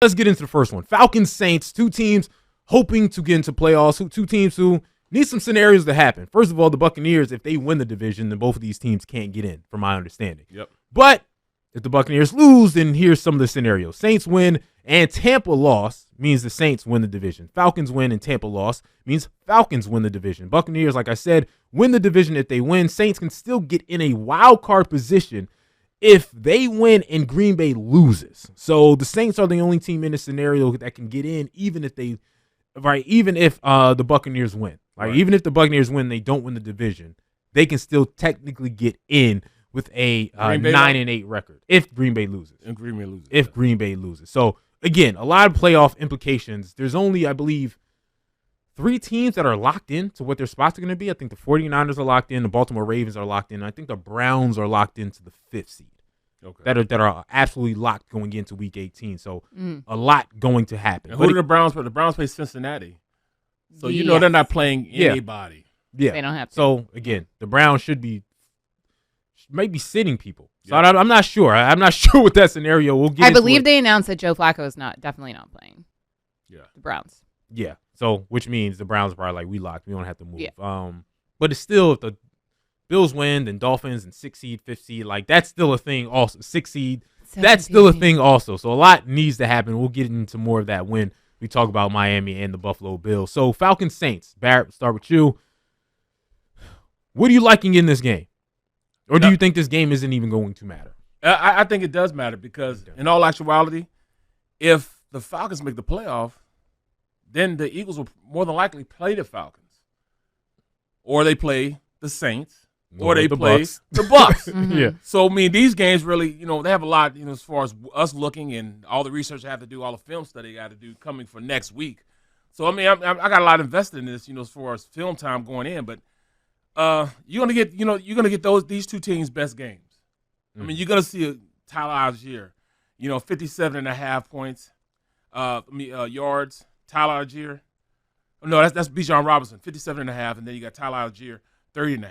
Let's get into the first one. Falcons Saints, two teams hoping to get into playoffs, two teams who need some scenarios to happen. First of all, the Buccaneers, if they win the division, then both of these teams can't get in, from my understanding. Yep. But if the Buccaneers lose, then here's some of the scenarios. Saints win and Tampa loss means the Saints win the division. Falcons win and Tampa loss means Falcons win the division. Buccaneers, like I said, win the division. If they win, Saints can still get in a wild card position if they win and Green Bay loses. So the Saints are the only team in this scenario that can get in, even if the Buccaneers win. Even if the Buccaneers win, they don't win the division, they can still technically get in with a 9-8 record if Green Bay loses. Green Bay loses. So again, a lot of playoff implications. There's only, I believe, 3 teams that are locked in to what their spots are going to be. I think the 49ers are locked in. The Baltimore Ravens are locked in. I think the Browns are locked into the 5th seed. Okay. That are absolutely locked going into Week 18. So a lot going to happen. And who do the Browns play? The Browns play Cincinnati. So you know they're not playing anybody. Yeah. They don't have to. So again, the Browns might be sitting people. So I'm not sure. I'm not sure what that scenario will get. I believe they announced that Joe Flacco is definitely not playing. Yeah. The Browns. Yeah. So which means the Browns are probably like, we locked. We don't have to move. Yeah. But it's still, if the Bills win, then Dolphins and 6th seed, 5th seed, like that's still a thing also. 6th seed, that's still a thing also. So a lot needs to happen. We'll get into more of that when we talk about Miami and the Buffalo Bills. So Falcons Saints. Barrett, we'll start with you. What are you liking in this game? Or do you think this game isn't even going to matter? I think it does matter because, in all actuality, if the Falcons make the playoff, then the Eagles will more than likely play the Falcons. Or they play the Saints. Or they play the Bucks. Yeah. So, I mean, these games really, they have a lot, as far as us looking and all the research I have to do, all the film study I got to do coming for next week. So, I mean, I got a lot invested in this, as far as film time going in. But you're gonna get these two teams' best games. I mean, you're gonna see Tyler Algier, 57.5 points, yards. Tyler Algier, no, that's Bijan Robinson, 57.5, and then you got Tyler Algier, 30.5.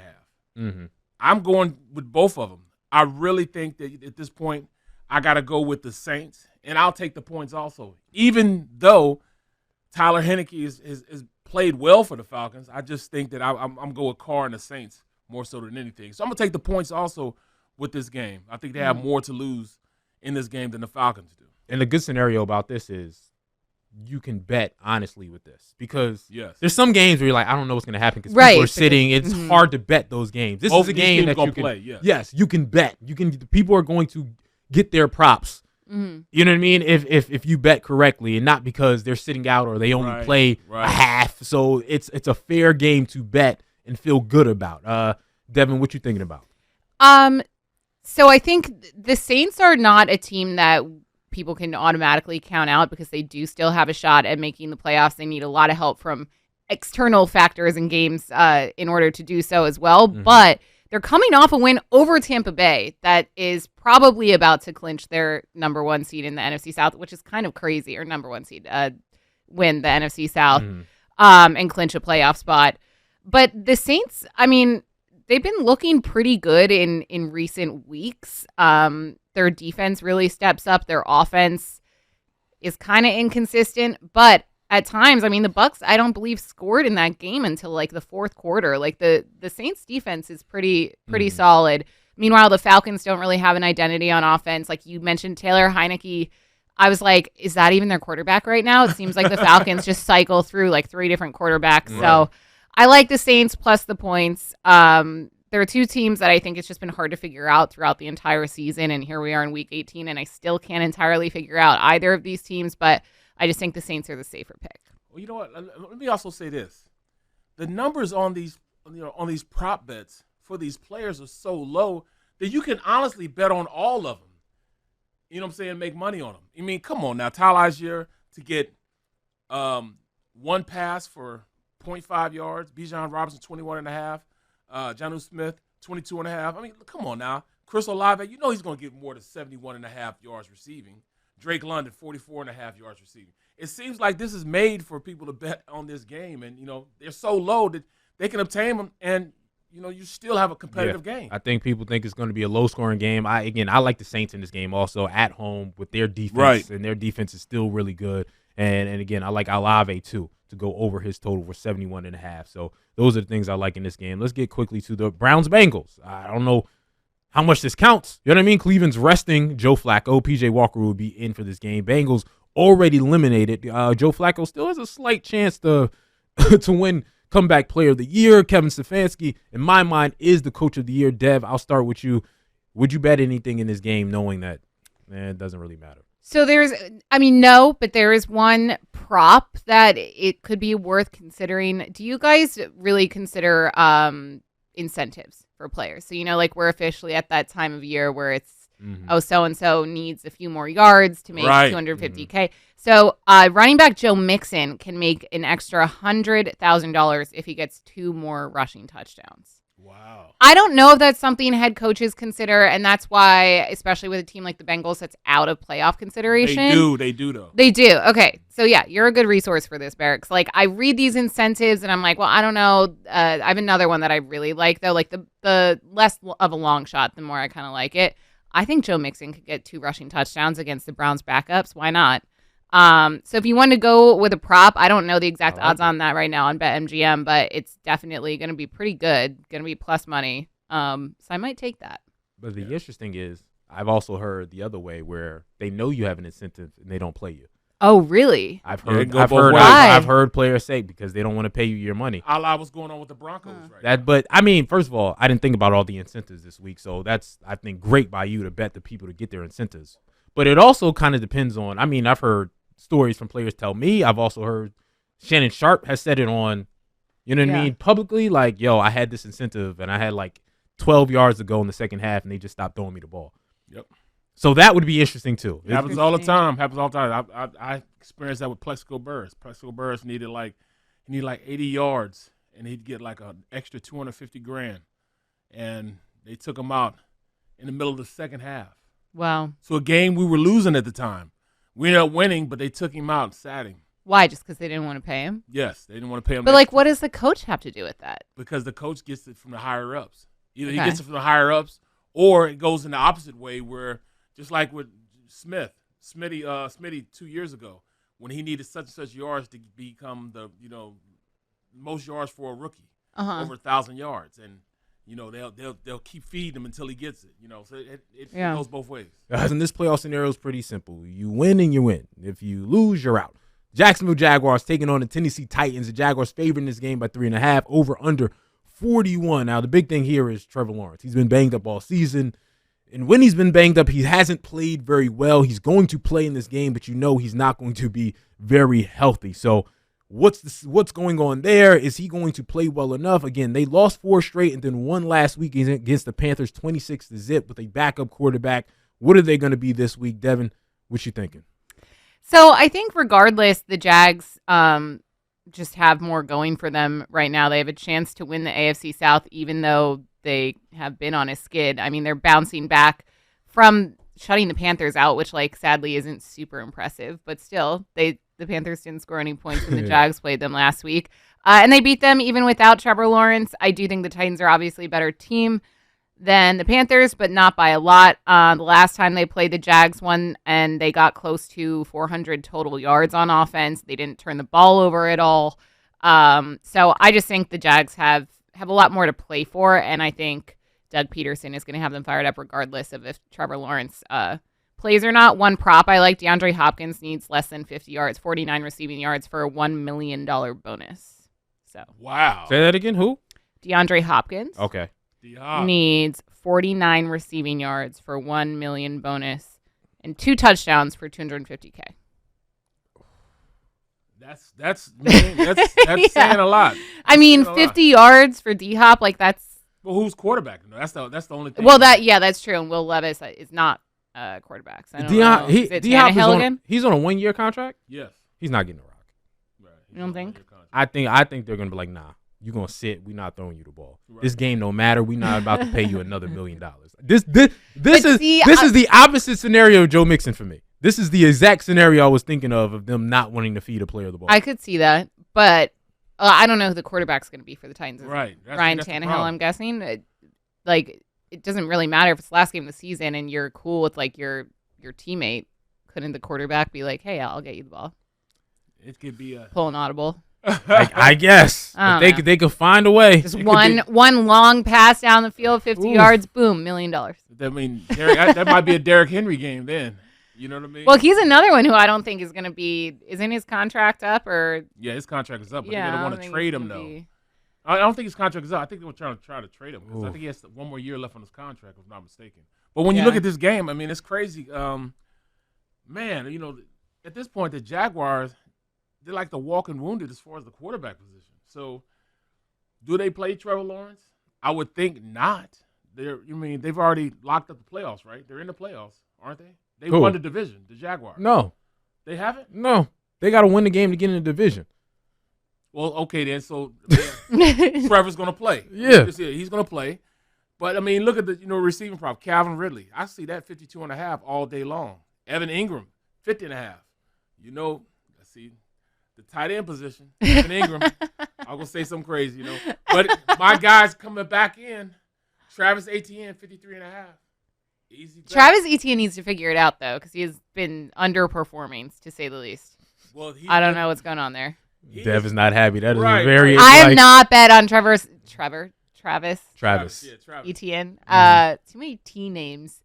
Mm-hmm. I'm going with both of them. I really think that at this point, I got to go with the Saints, and I'll take the points also. Even though Tyler Heineke is played well for the Falcons, I just think that I'm going with Carr and the Saints more so than anything. So I'm going to take the points also with this game. I think they have more to lose in this game than the Falcons do. And the good scenario about this is you can bet honestly with this because there's some games where you're like, I don't know what's going to happen because people are sitting. It's hard to bet those games. This is a game that you can play. Yes, you can bet. People are going to get their props. Mm-hmm. You know what I mean? If you bet correctly and not because they're sitting out or they only play a half. So it's a fair game to bet and feel good about. Devin, what you thinking about? So I think the Saints are not a team that people can automatically count out because they do still have a shot at making the playoffs. They need a lot of help from external factors and games in order to do so as well. Mm-hmm. But they're coming off a win over Tampa Bay that is probably about to clinch their number 1 seed in the NFC South, which is kind of crazy, or number 1 seed, win the NFC South and clinch a playoff spot. But the Saints, I mean, they've been looking pretty good in recent weeks. Their defense really steps up. Their offense is kind of inconsistent, but at times, I mean, the Bucks, I don't believe scored in that game until like the 4th quarter. Like the Saints defense is pretty solid. Meanwhile, the Falcons don't really have an identity on offense. Like you mentioned, Taylor Heineke. I was like, is that even their quarterback right now? It seems like the Falcons just cycle through like 3 different quarterbacks. Right. So I like the Saints plus the points. There are 2 teams that I think it's just been hard to figure out throughout the entire season, and here we are in Week 18, and I still can't entirely figure out either of these teams, but I just think the Saints are the safer pick. Well, you know what? Let me also say this: the numbers on these prop bets for these players are so low that you can honestly bet on all of them. You know what I'm saying? Make money on them. I mean, come on now, Tyler Algier to get 1 pass for 0.5 yards, Bijan Robinson 21.5. Jonnu Smith, 22.5. I mean, come on now. Chris Olave, he's going to get more than 71.5 yards receiving. Drake London, 44.5 yards receiving. It seems like this is made for people to bet on this game, and, they're so low that they can obtain them, and you still have a competitive game. I think people think it's going to be a low-scoring game. I like the Saints in this game also at home with their defense, and their defense is still really good. And again, I like Olave too to go over his total for 71.5. So those are the things I like in this game. Let's get quickly to the Browns-Bengals. I don't know how much this counts. You know what I mean? Cleveland's resting Joe Flacco. P.J. Walker will be in for this game. Bengals already eliminated. Joe Flacco still has a slight chance to win Comeback Player of the Year. Kevin Stefanski, in my mind, is the Coach of the Year. Dev, I'll start with you. Would you bet anything in this game knowing that, it doesn't really matter? So no, but there is one prop that it could be worth considering. Do you guys really consider incentives for players? So, like we're officially at that time of year where it's, so-and-so needs a few more yards to make $250K. So running back Joe Mixon can make an extra $100,000 if he gets 2 more rushing touchdowns. Wow. I don't know if that's something head coaches consider, and that's why, especially with a team like the Bengals that's out of playoff consideration. They do though. They do. Okay. So yeah, you're a good resource for this, Barrett. I read these incentives and I'm like, well, I don't know. I have another one that I really like though. Like the less of a long shot, the more I kind of like it. I think Joe Mixon could get 2 rushing touchdowns against the Browns backups. Why not? So if you want to go with a prop, I don't know the exact odds on that right now on BetMGM, but it's definitely going to be pretty good. Going to be plus money. So I might take that. But the interesting is, I've also heard the other way where they know you have an incentive and they don't play you. Oh, really? I've heard players say because they don't want to pay you your money. A la what's going on with the Broncos right now. But first of all, I didn't think about all the incentives this week, so that's, I think, great by you to bet the people to get their incentives. But it also kind of depends on, I've heard stories from players tell me. I've also heard Shannon Sharp has said it on, publicly, like, yo, I had this incentive and I had like 12 yards to go in the second half and they just stopped throwing me the ball. Yep. So that would be interesting too. It happens all the time. I experienced that with Plexico Burress. Plexico Burress needed like 80 yards, and he'd get like an extra $250,000, and they took him out in the middle of the second half. Wow. So a game we were losing at the time, we ended up winning, but they took him out and sat him. Why? Just because they didn't want to pay him? Yes, they didn't want to pay him. But what does the coach have to do with that? Because the coach gets it from the higher ups. Either he gets it from the higher ups, or it goes in the opposite way where. Just like with Smitty 2 years ago, when he needed such and such yards to become the most yards for a rookie, over 1,000 yards, and they'll keep feeding him until he gets it. So it goes both ways. Guys, in this playoff scenario is pretty simple. You win and you win. If you lose, you're out. Jacksonville Jaguars taking on the Tennessee Titans. The Jaguars favoring this game by 3.5. Over under 41. Now the big thing here is Trevor Lawrence. He's been banged up all season. And when he's been banged up, he hasn't played very well. He's going to play in this game, but he's not going to be very healthy. So what's going on there? Is he going to play well enough? Again, they lost 4 straight and then won last week against the Panthers 26-0 with a backup quarterback. What are they going to be this week? Devin, what you thinking? So I think regardless, the Jags just have more going for them right now. They have a chance to win the AFC South, even though they have been on a skid. They're bouncing back from shutting the Panthers out, which sadly isn't super impressive, but still the Panthers didn't score any points when the Jags played them last week. And they beat them even without Trevor Lawrence. I do think the Titans are obviously a better team than the Panthers, but not by a lot. The last time they played the Jags won, and they got close to 400 total yards on offense. They didn't turn the ball over at all. So I just think the Jags have a lot more to play for, and I think Doug Peterson is going to have them fired up regardless of if Trevor Lawrence plays or not. One prop I like, DeAndre Hopkins needs less than 50 yards, 49 receiving yards for a $1 million bonus. So wow. Say that again, who? DeAndre Hopkins. Okay. Needs 49 receiving yards for $1 million bonus and 2 touchdowns for $250K. That's saying a lot. 50 yards for D-Hop, that's. Well, who's quarterback? No, that's the only thing. Well, that's true. And Will Levis is not quarterback. So D-Hop he's on a 1-year contract. Yes, he's not getting the rock. Right. You don't think? I think they're gonna be like, nah, you're gonna sit. We're not throwing you the ball. Right. This game no matter. We're not about to pay you another $1 million. This is the opposite scenario of Joe Mixon for me. This is the exact scenario I was thinking of them not wanting to feed a player the ball. I could see that, but I don't know who the quarterback's going to be for the Titans. Right. Ryan Tannehill, I'm guessing. It doesn't really matter if it's the last game of the season and you're cool with like your teammate. Couldn't the quarterback be like, hey, I'll get you the ball? It could be pull an audible. I guess they could find a way. Just one long pass down the field, 50 yards, boom, $1 million. That might be a Derrick Henry game then. You know what I mean? Well, he's another one who I don't think is going to be. Isn't his contract up or? Yeah, his contract is up, but they're going to want to trade him though. I don't think his contract is up. I think they were trying to trade him because I think he has one more year left on his contract, if I'm not mistaken. But when you look at this game, I mean, it's crazy. Man, you know, at this point, the Jaguars, they're like the walking wounded as far as the quarterback position. So, do they play Trevor Lawrence? I would think not. They've already locked up the playoffs, right? They're in the playoffs, aren't they? They won the division, the Jaguars. No. They haven't? No. They got to win the game to get in the division. Well, okay then. So, Trevor's going to play. Yeah. He's going to play. But, I mean, look at the receiving prop. Calvin Ridley. I see that 52.5 all day long. Evan Ingram, 50.5. Let's see. The tight end position, Evan Ingram. I'm going to say something crazy, But my guy's coming back in. Travis Etienne, 53.5. Easy. Travis Etienne needs to figure it out, though, because he has been underperforming, to say the least. Well, I don't know what's going on there. Dev is not happy. That is right. very. I am not bet on Travis. Travis. Etienne. Too many T names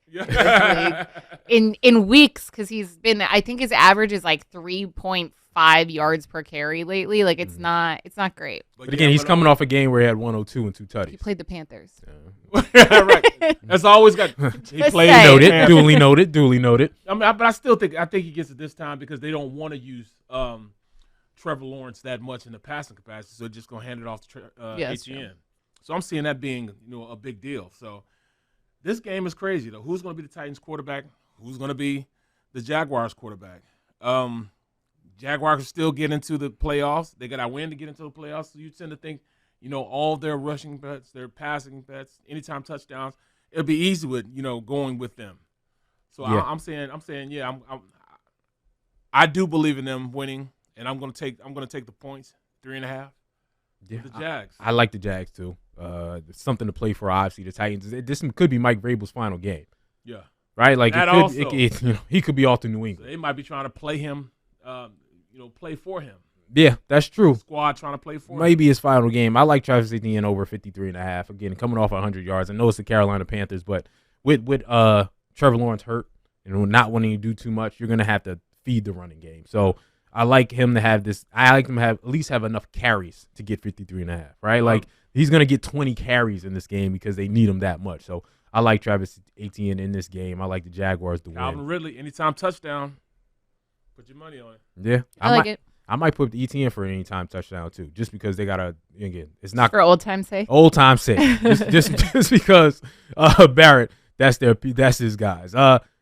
in weeks because he's been. I think his average is like 3.5 yards per carry lately. Like it's not great. But again, he's coming off a game where he had 102 and 2 tutties. He played the Panthers. Right. That's always got. He played duly noted. But I still think he gets it this time because they don't want to use Trevor Lawrence that much in the passing capacity, so they're just gonna hand it off to Etienne. So I'm seeing that being, a big deal. So this game is crazy, though. Who's going to be the Titans quarterback? Who's going to be the Jaguars quarterback? Jaguars are still getting into the playoffs. They got to win to get into the playoffs. So you tend to think, all their rushing bets, their passing bets, anytime touchdowns, it'll be easy with, going with them. So yeah. I'm saying, yeah, I do believe in them winning, and I'm going to take the points, 3.5. Yeah, the Jags. I like the Jags too. Something to play for, obviously. The Titans. This could be Mike Vrabel's final game. Yeah. Right. Like he could be off to New England. So they might be trying to play him. Play for him. Yeah, that's true. The squad trying to play for him. Maybe his final game. I like Travis Etienne over 53.5. Again, coming off 100 yards. I know it's the Carolina Panthers, but with Trevor Lawrence hurt and not wanting to do too much, you're gonna have to feed the running game. So. I like him to have this. I like him to at least have enough carries to get 53.5. Right, like he's gonna get 20 carries in this game because they need him that much. So I like Travis Etienne in this game. I like the Jaguars to win. Calvin Ridley, anytime touchdown, put your money on it. Yeah, I like it. I might put the Etienne for an anytime touchdown too, just because they gotta. Again, it's not for old time's sake. Old time's sake, just because Barrett. That's his guys.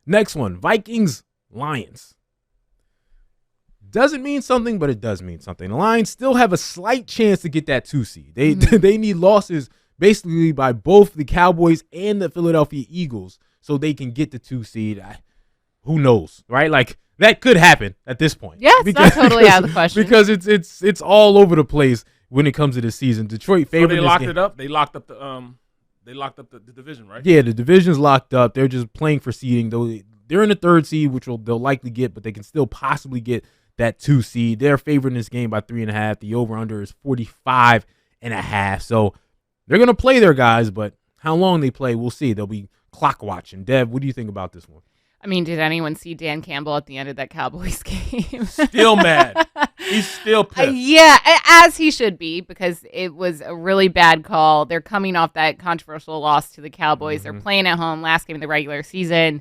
Next one, Vikings Lions. Doesn't mean something, but it does mean something. The Lions still have a slight chance to get that 2 seed. They need losses basically by both the Cowboys and the Philadelphia Eagles so they can get the 2 seed. Who knows, right? Like that could happen at this point. Yes, that's totally out of the question. Because it's all over the place when it comes to this season. Detroit favored. So they locked it up. They locked up the division, right? Yeah, the division's locked up. They're just playing for seeding. Though they're in the 3rd seed, which they'll likely get, but they can still possibly get that 2 seed. They're favored in this game by 3.5. The over-under is 45.5. So they're going to play their guys, but how long they play, we'll see. They'll be clock watching. Dev, what do you think about this one? I mean, did anyone see Dan Campbell at the end of that Cowboys game? Still mad. He's still pissed. Yeah, as he should be, because it was a really bad call. They're coming off that controversial loss to the Cowboys. Mm-hmm. They're playing at home, last game of the regular season.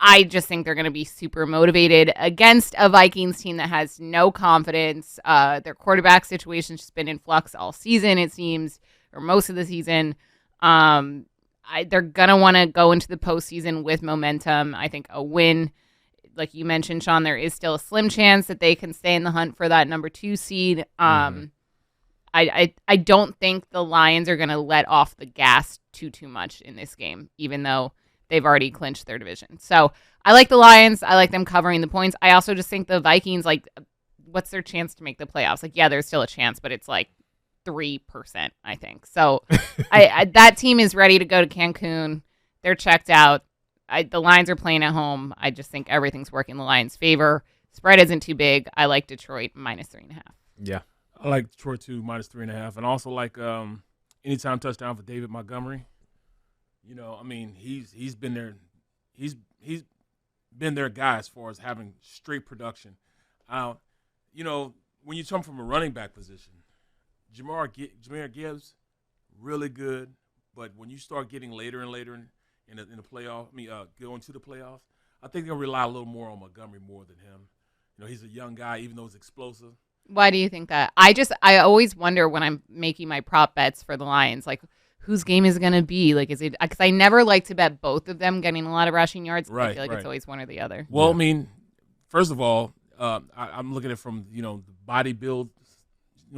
I just think they're going to be super motivated against a Vikings team that has no confidence. Their quarterback situation's just been in flux all season, it seems, or most of the season. They're going to want to go into the postseason with momentum. I think a win, like you mentioned, Sean, there is still a slim chance that they can stay in the hunt for that number 2 seed. I don't think the Lions are going to let off the gas too much in this game, even though they've already clinched their division. So I like the Lions. I like them covering the points. I also just think the Vikings, what's their chance to make the playoffs? Like, yeah, there's still a chance, but it's like 3%, I think. So I that team is ready to go to Cancun. They're checked out. The Lions are playing at home. I just think everything's working in the Lions' favor. Spread isn't too big. I like Detroit -3.5. Yeah. I like Detroit too, -3.5. And also like anytime touchdown for David Montgomery. You know, I mean, he's been there. He's been their guy as far as having straight production. You know, when you come from a running back position, Jahmyr Gibbs, really good. But when you start getting later and later in the playoff, going to the playoffs, I think they'll rely a little more on Montgomery more than him. You know, he's a young guy, even though he's explosive. Why do you think that? I always wonder when I'm making my prop bets for the Lions, like, whose game is it going to be? Like, is it – because I never like to bet both of them getting a lot of rushing yards. Right, I feel like it's always one or the other. Well, I mean, first of all, I'm looking at it from, you know, the body build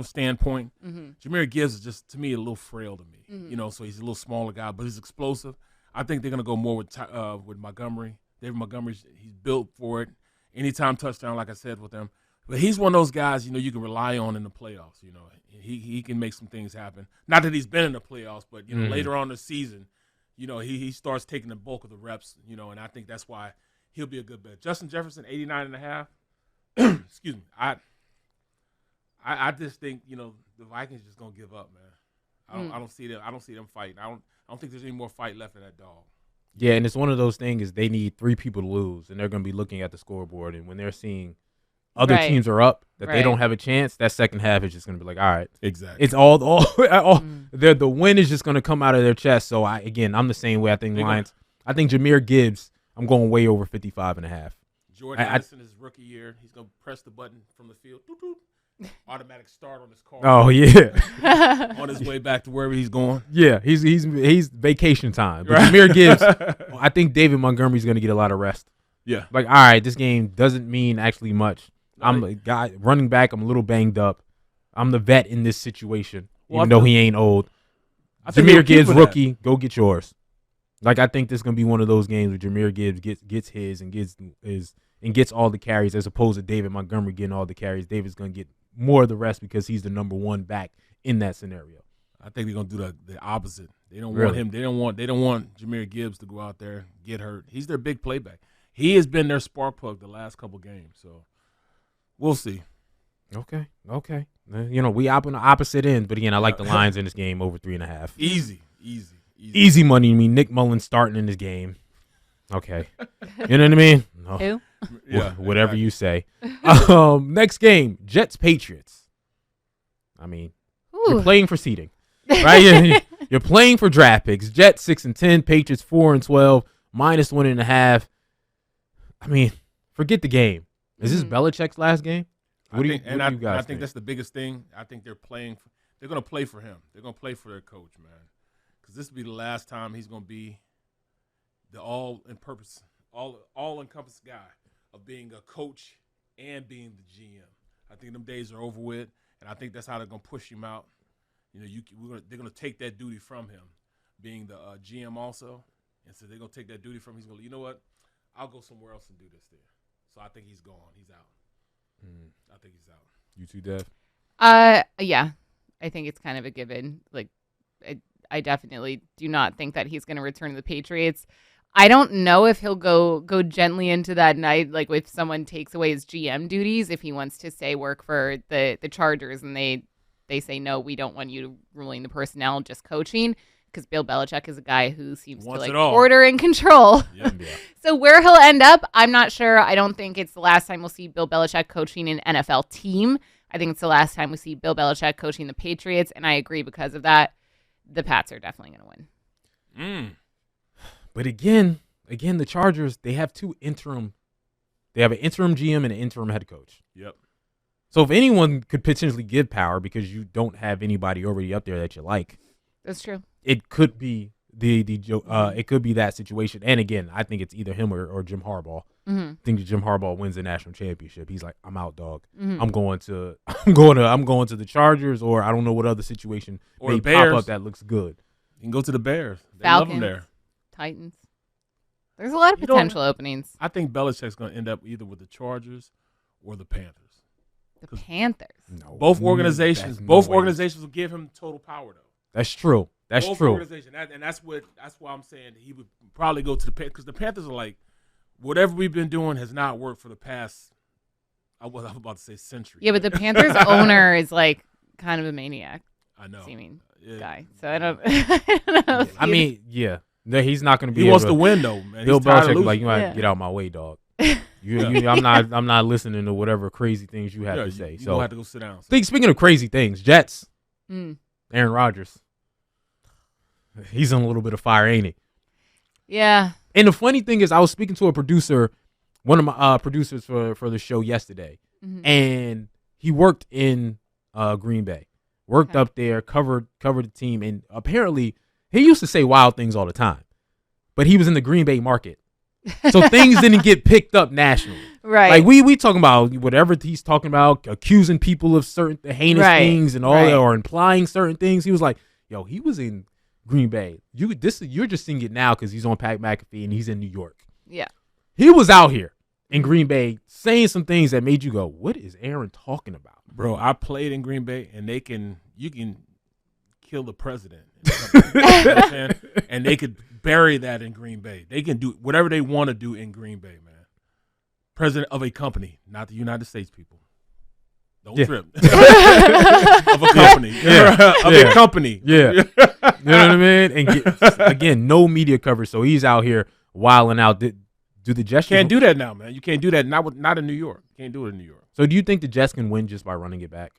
standpoint. Jahmyr Gibbs is just, to me, a little frail to me. You know, so he's a little smaller guy, but he's explosive. I think they're going to go more with Montgomery. David Montgomery, he's built for it. Anytime touchdown, like I said, with him. But he's one of those guys, you know, you can rely on in the playoffs. You know, he can make some things happen. Not that he's been in the playoffs, but, you know, later on in the season, you know, he starts taking the bulk of the reps, you know, and I think that's why he'll be a good bet. Justin Jefferson, 89.5. Excuse me. I just think, you know, the Vikings just going to give up, man. I don't see them fighting. I don't think there's any more fight left in that dog. Yeah, and it's one of those things is they need 3 people to lose, and they're going to be looking at the scoreboard, and when they're seeing other teams are up that they don't have a chance, that second half is just going to be like, all right. Exactly. It's all the win is just going to come out of their chest. So, I'm the same way. I think Lions. I think Jahmyr Gibbs, I'm going way over 55.5. Jordan Addison, his rookie year, he's going to press the button from the field. Doop, doop. Automatic start on his car. Oh, yeah. On his way back to wherever he's going. Yeah, he's vacation time. But Jahmyr Gibbs, I think David Montgomery's going to get a lot of rest. Yeah. Like, all right, this game doesn't mean actually much. I'm a guy running back. I'm a little banged up. I'm the vet in this situation, even though he ain't old. Jahmyr Gibbs, rookie, go get yours. Like, I think this is going to be one of those games where Jahmyr Gibbs gets his and gets all the carries as opposed to David Montgomery getting all the carries. David's going to get more of the rest because he's the number 1 back in that scenario. I think they're gonna do the opposite. They don't want him. They don't want Jahmyr Gibbs to go out there get hurt. He's their big playback. He has been their spark plug the last couple games. So we'll see. Okay. You know, we up on the opposite end, but again, I like the Lions in this game over 3.5. Easy money. I mean, Nick Mullins starting in this game. Okay, you know what I mean? No. Who? Yeah, whatever you say. Next game, Jets Patriots. I mean, you're playing for seeding, right? You're playing for draft picks. Jets 6-10, Patriots 4-12, -1.5. I mean, forget the game. Is this Belichick's last game? I think that's the biggest thing. I think they're going to play for him. They're going to play for their coach, man, because this will be the last time he's going to be the all-encompassing guy of being a coach and being the GM. I think them days are over with, and I think that's how they're going to push him out. You know, they're going to take that duty from him, being the GM also, and so they're going to take that duty from him. He's going to, you know what, I'll go somewhere else and do this there. So I think he's gone. He's out. I think he's out. You too, Dev? Yeah. I think it's kind of a given. Like, I definitely do not think that he's going to return to the Patriots. I don't know if he'll go gently into that night, like if someone takes away his GM duties, if he wants to stay work for the Chargers and they say, no, we don't want you ruling the personnel, just coaching, because Bill Belichick is a guy who seems to like order and control. Yeah. So where he'll end up, I'm not sure. I don't think it's the last time we'll see Bill Belichick coaching an NFL team. I think it's the last time we see Bill Belichick coaching the Patriots, and I agree because of that. The Pats are definitely going to win. But again, the Chargers, they have an interim GM and an interim head coach. Yep. So if anyone could potentially give power because you don't have anybody already up there that you like, that's true. It could be it could be that situation. And again, I think it's either him or Jim Harbaugh. I think that Jim Harbaugh wins the national championship. He's like, I'm out, dog. I'm going to the Chargers, or I don't know what other situation or may pop up that looks good. You can go to the Bears. They Falcons, love them there. Titans. There's a lot of potential openings. I think Belichick's going to end up either with the Chargers or the Panthers. The Panthers. No, both organizations will give him total power, though. That's true. That's both true. That's why I'm saying he would probably go to the Panthers, because the Panthers are like, whatever we've been doing has not worked for the past, I was about to say century. Yeah, but the Panthers owner is like kind of a maniac. I know. Seeming guy. So I don't know. I mean, yeah. He's not going to be. He wants to win, though, man. Bill Belichick like, you might get out my way, dog. I'm not listening to whatever crazy things you have to say. So you have to go sit down. Speaking of crazy things, Jets. Aaron Rodgers. He's in a little bit of fire, ain't he? Yeah. And the funny thing is, I was speaking to a producer, one of my producers for the show yesterday, and he worked in Green Bay, worked up there, covered the team, and apparently he used to say wild things all the time, but he was in the Green Bay market, so things didn't get picked up nationally. Right. Like we talking about whatever he's talking about, accusing people of certain heinous things and all that, or implying certain things. He was like, "Yo, he was in Green Bay. You're just seeing it now because he's on Pat McAfee and he's in New York. Yeah, he was out here in Green Bay saying some things that made you go, "What is Aaron talking about?" Bro, I played in Green Bay, and you can kill the president, you know, and they could bury that in Green Bay. They can do whatever they want to do in Green Bay, man. President of a company, not the United States people. Don't trip. Of a company. Of a company. Yeah. You know what I mean? And again, no media coverage, so he's out here wilding out. Do the Jets can't do that now, man? You can't do that. Not in New York. You can't do it in New York. So do you think the Jets can win just by running it back?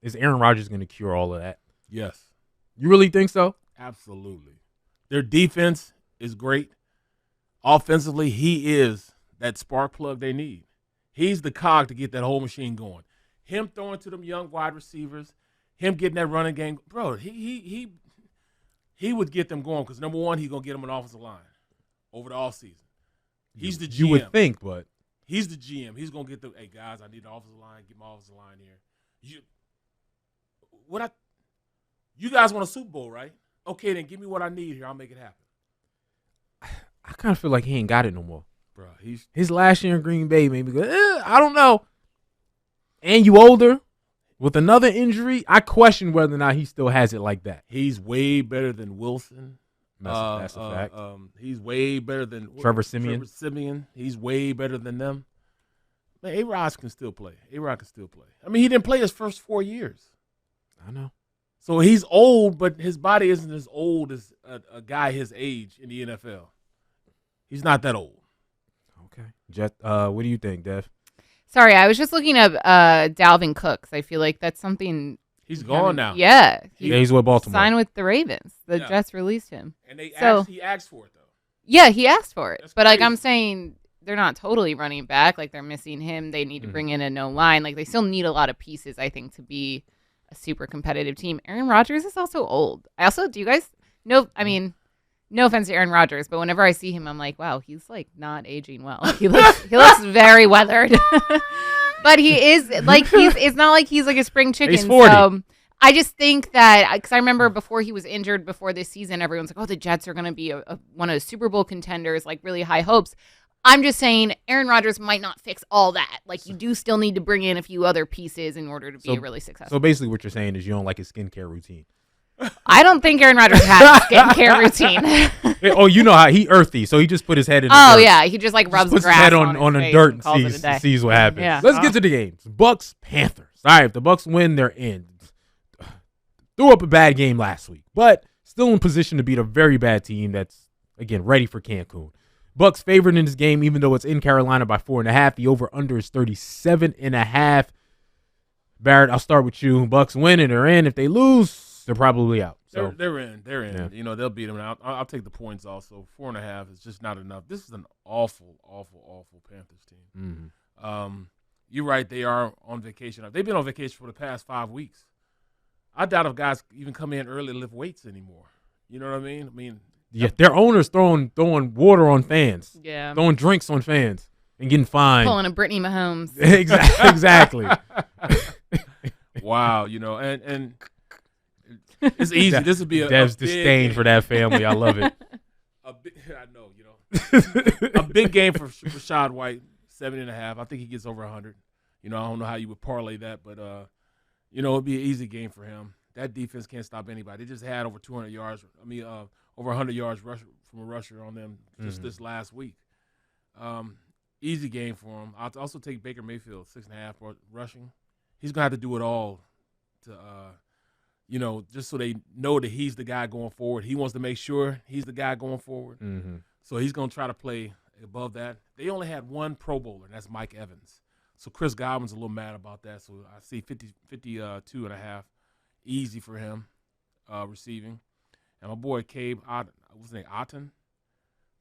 Is Aaron Rodgers going to cure all of that? Yes. You really think so? Absolutely. Their defense is great. Offensively, he is that spark plug they need. He's the cog to get that whole machine going. Him throwing to them young wide receivers, him getting that running game, bro. He would get them going because number one, he's gonna get them an offensive line over the offseason. He's the GM. You would think, but he's the GM. He's gonna get the guys. I need an offensive line. Get my offensive line here. You guys want a Super Bowl, right? Okay, then give me what I need here. I'll make it happen. I kind of feel like he ain't got it no more. Bro, his last year in Green Bay made me go, I don't know. And you older with another injury, I question whether or not he still has it like that. He's way better than Wilson. That's a fact. He's way better than Trevor Siemian. He's way better than them. Man, A-Rod can still play. I mean, he didn't play his first 4 years. I know. So he's old, but his body isn't as old as a guy his age in the NFL. He's not that old. Okay. Jet, what do you think, Dev? Sorry, I was just looking up Dalvin Cook. I feel like that's something. He's gone now. Yeah. He's with Baltimore. Signed with the Ravens. The Jets released him. And he asked for it, though. Yeah, he asked for it. That's but, crazy. I'm saying they're not totally running back. Like, they're missing him. They need to bring in a no line. Like, they still need a lot of pieces, I think, to be a super competitive team. Aaron Rodgers is also old. Do you guys know? I mean, no offense to Aaron Rodgers, but whenever I see him, I'm like, wow, he's like not aging well. He looks very weathered. But he is like it's not like he's like a spring chicken. He's 40. So I just think that because I remember before he was injured before this season, everyone's like, oh, the Jets are going to be one of the Super Bowl contenders, like really high hopes. I'm just saying Aaron Rodgers might not fix all that. Like, you do still need to bring in a few other pieces in order to be really successful. So basically what you're saying is you don't like his skincare routine. I don't think Aaron Rodgers has a skincare routine. Oh, you know how he earthy, so he just put his head in the dirt. dirt. Yeah, he just like rubs puts the grass his head on the face dirt and sees what happens. Yeah. Let's get to the games. Bucks, Panthers. All right, if the Bucks win, they're in. Threw up a bad game last week, but still in position to beat a very bad team that's, again, ready for Cancun. Bucks favored in this game, even though it's in Carolina by 4.5. The over-under is 37.5. Barrett, I'll start with you. Bucks win and they're in. If they lose, they're probably out. So They're in. Yeah. You know, they'll beat them. I'll take the points also. 4.5 is just not enough. This is an awful Panthers team. Mm-hmm. You're right. They are on vacation. They've been on vacation for the past 5 weeks. I doubt if guys even come in early to lift weights anymore. You know what I mean? Yeah, their owners throwing water on fans. Yeah. Throwing drinks on fans and getting fined. Pulling a Brittany Mahomes. Exactly. Wow, you know, and it's easy. This would be Dev's disdain for that family. I love it. I know, you know. A big game for Rashad White, 7.5. I think he gets over 100. I don't know how you would parlay that, but it'd be an easy game for him. That defense can't stop anybody. They just had over 200 yards. Over 100 yards from a rusher on them just this last week. Easy game for him. I'll also take Baker Mayfield, 6.5 rushing. He's gonna have to do it all to, just so they know that he's the guy going forward. He wants to make sure he's the guy going forward. Mm-hmm. So he's gonna try to play above that. They only had one Pro Bowler, and that's Mike Evans. So Chris Godwin's a little mad about that. So I see 52.5, easy for him receiving. And my boy Cabe, Otten,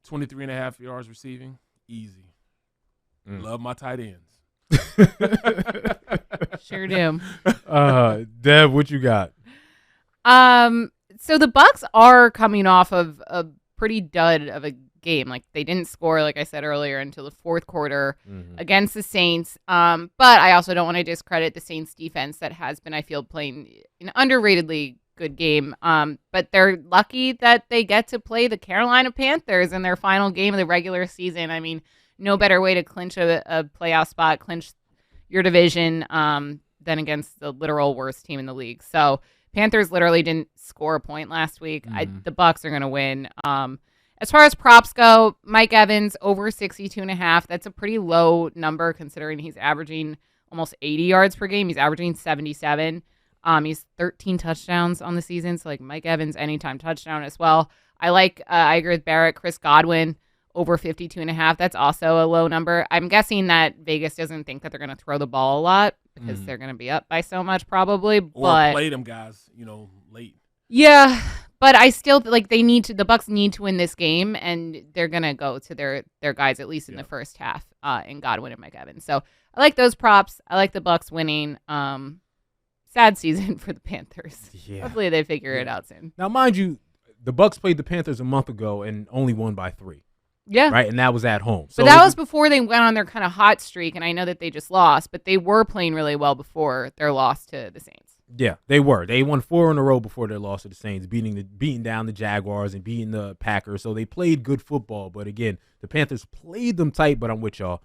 23.5 yards receiving, easy. Love my tight ends. Sure do. Dev, what you got? So the Bucs are coming off of a pretty dud of a game. Like, they didn't score, like I said earlier, until the fourth quarter against the Saints. But I also don't want to discredit the Saints defense that has been, I feel, playing an underratedly good game. But they're lucky that they get to play the Carolina Panthers in their final game of the regular season. I mean, no better way to clinch a playoff spot, clinch your division, than against the literal worst team in the league. So Panthers literally didn't score a point last week. The Bucs are going to win. As far as props go, Mike Evans over 62.5. That's a pretty low number considering he's averaging almost 80 yards per game. He's averaging 77. He's 13 touchdowns on the season. So like Mike Evans, anytime touchdown as well. I agree with Barrett. Chris Godwin over 52.5. That's also a low number. I'm guessing that Vegas doesn't think that they're going to throw the ball a lot because they're going to be up by so much probably. Or play them guys, late. Yeah, but I still the Bucs need to win this game, and they're going to go to their guys at least in the first half in Godwin and Mike Evans. So I like those props. I like the Bucs winning. Sad season for the Panthers. Yeah. Hopefully they figure it out soon. Now, mind you, the Bucs played the Panthers a month ago and only won by 3. Yeah. Right, and that was at home. So but that was before they went on their kind of hot streak, and I know that they just lost, but they were playing really well before their loss to the Saints. Yeah, they were. They won 4 in a row before their loss to the Saints, beating down the Jaguars and beating the Packers. So they played good football. But again, the Panthers played them tight. But I'm with y'all.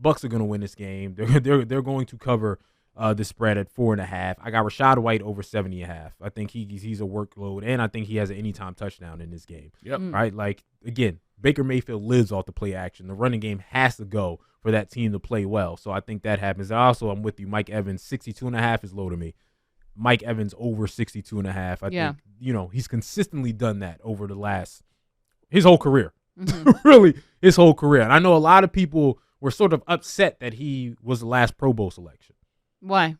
Bucs are going to win this game. They're going to cover the spread at 4.5. I got Rachaad White over 70.5. I think he's a workload, and I think he has an anytime touchdown in this game. Yep. Right. Like again, Baker Mayfield lives off the play action. The running game has to go for that team to play well. So I think that happens. Also, I'm with you. Mike Evans, 62.5 is low to me. Mike Evans over 62.5. I think, he's consistently done that over his whole career. Really, his whole career. And I know a lot of people were sort of upset that he was the last Pro Bowl selection. Why?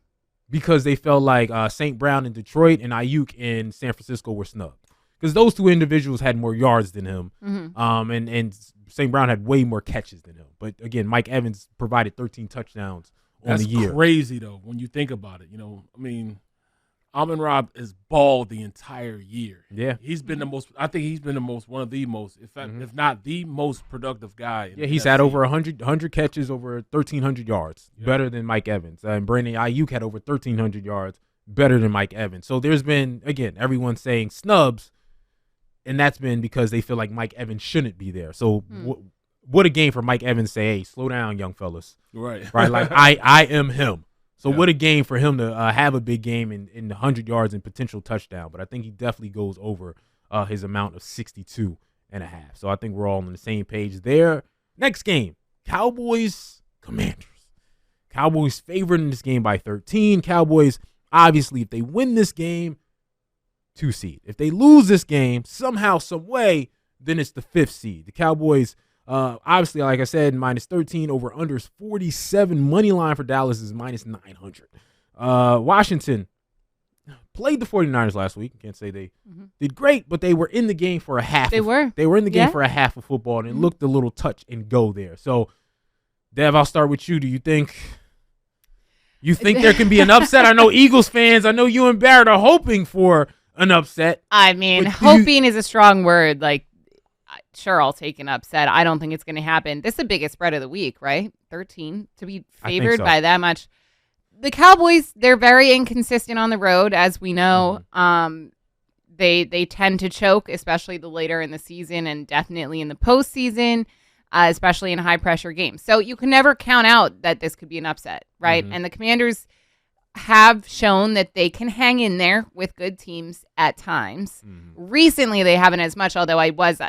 Because they felt like St. Brown in Detroit and Ayuk in San Francisco were snubbed. Because those two individuals had more yards than him. And St. Brown had way more catches than him. But again, Mike Evans provided 13 touchdowns on the year. That's crazy, though, when you think about it. Amon-Ra is balled the entire year. Yeah. He's been one of the most, if not the most productive guy. He's had over 100 catches, over 1,300 yards, better than Mike Evans. And Brandon Ayuk had over 1,300 yards, better than Mike Evans. So there's been, again, everyone saying snubs, and that's been because they feel like Mike Evans shouldn't be there. So what a game for Mike Evans to say, hey, slow down, young fellas. Right. Like, I am him. So what a game for him to have a big game in 100 yards and potential touchdown. But I think he definitely goes over his amount of 62.5. So I think we're all on the same page there. Next game, Cowboys Commanders. Cowboys favored in this game by 13. Cowboys, obviously, if they win this game, 2 seed. If they lose this game, somehow, some way, then it's the 5th seed. The Cowboys, obviously, like I said, minus 13, over unders 47. Money line for Dallas is minus 900. Washington played the 49ers last week. Can't say they did great, but they were in the game for a half. They were in the game for a half of football, and it looked a little touch and go there. So, Dev, I'll start with you. Do you think there can be an upset? I know Eagles fans, I know you and Barrett are hoping for an upset. I mean, hoping is a strong word. Like, sure, I'll take an upset. I don't think it's going to happen. This is the biggest spread of the week, right? 13 to be favored by that much. The Cowboys, they're very inconsistent on the road, as we know. They tend to choke, especially the later in the season and definitely in the postseason. especially in high-pressure games. So you can never count out that this could be an upset, right? And the Commanders have shown that they can hang in there with good teams at times. Recently, they haven't as much, although I was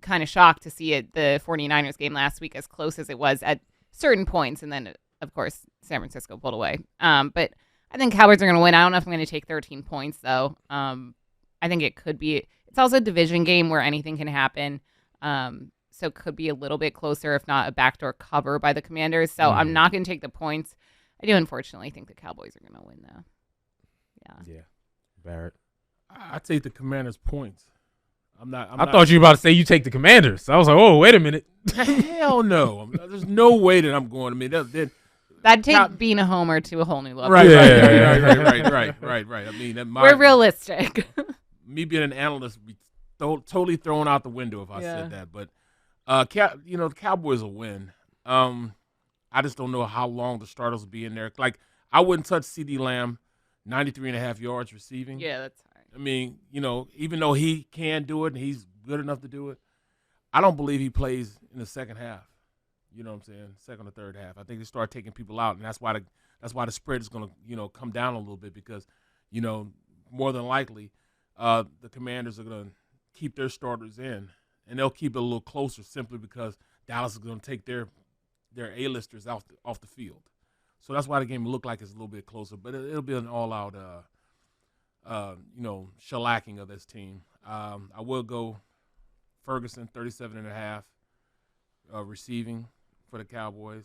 kind of shocked to see the 49ers game last week as close as it was at certain points. And then, of course, San Francisco pulled away. But I think Cowboys are going to win. I don't know if I'm going to take 13 points, though. I think it could be. It's also a division game where anything can happen. So it could be a little bit closer, if not a backdoor cover by the Commanders. So I'm not going to take the points. I do unfortunately think the Cowboys are going to win, though. Yeah. Barrett. I take the Commanders' points. I thought you were about to say you take the Commanders. I was like, oh, wait a minute. Hell no. There's no way that I'm going. I mean, that'd take being a homer to a whole new level. Right. I mean, we're realistic. Me being an analyst would be totally thrown out the window if I said that. But, the Cowboys will win. I just don't know how long the starters will be in there. Like, I wouldn't touch CeeDee Lamb, 93.5 yards receiving. Yeah, that's hard. I mean, even though he can do it and he's good enough to do it, I don't believe he plays in the second half. You know what I'm saying? Second or third half. I think they start taking people out, and that's why the spread is going to come down a little bit because, more than likely, the Commanders are going to keep their starters in, and they'll keep it a little closer simply because Dallas is going to take their A-listers off the field. So that's why the game will look like it's a little bit closer, but it'll be an all-out, shellacking of this team. I will go Ferguson, 37.5 receiving for the Cowboys.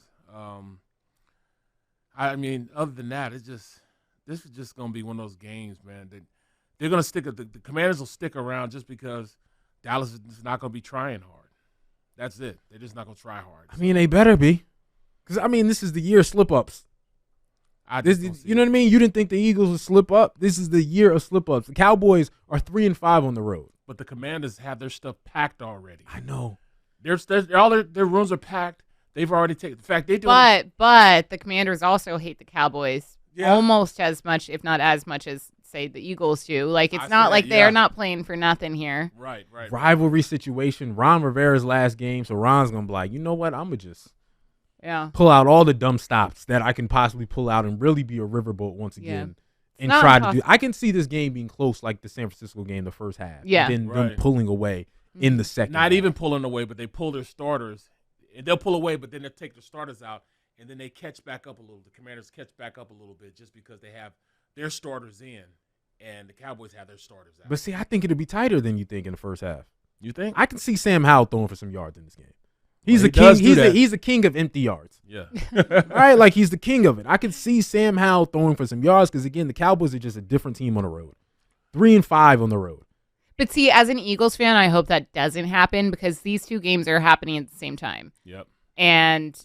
I mean, other than that, this is just going to be one of those games, man. They're going to stick. The Commanders will stick around just because Dallas is not going to be trying hard. That's it. They're just not going to try hard. I mean, they better be. Because, this is the year of slip-ups. You know what I mean? You didn't think the Eagles would slip up. This is the year of slip-ups. The Cowboys are 3-5 on the road. But the Commanders have their stuff packed already. I know. All their rooms are packed. They've already taken the fact they do. But the Commanders also hate the Cowboys almost as much, if not as much as say the Eagles do. Like it's not like they're not playing for nothing here. Right. Rivalry situation. Ron Rivera's last game, so Ron's gonna be like, you know what? I'm gonna just pull out all the dumb stops that I can possibly pull out and really be a riverboat once again. And try to do. I can see this game being close, like the San Francisco game, the first half. Yeah, and then them pulling away in the second. Not half. even pulling away, but they pull their starters, and they'll pull away, but then they'll take their starters out, and then they catch back up a little. The Commanders catch back up a little bit just because they have their starters in, and the Cowboys have their starters out. But see, I think it'll be tighter than you think in the first half. You think? I can see Sam Howell throwing for some yards in this game. He's a king. He's a king of empty yards. Yeah. All right, like he's the king of it. I can see Sam Howell throwing for some yards because again, the Cowboys are just a different team on the road. 3-5 on the road. But see, as an Eagles fan, I hope that doesn't happen because these two games are happening at the same time. Yep. And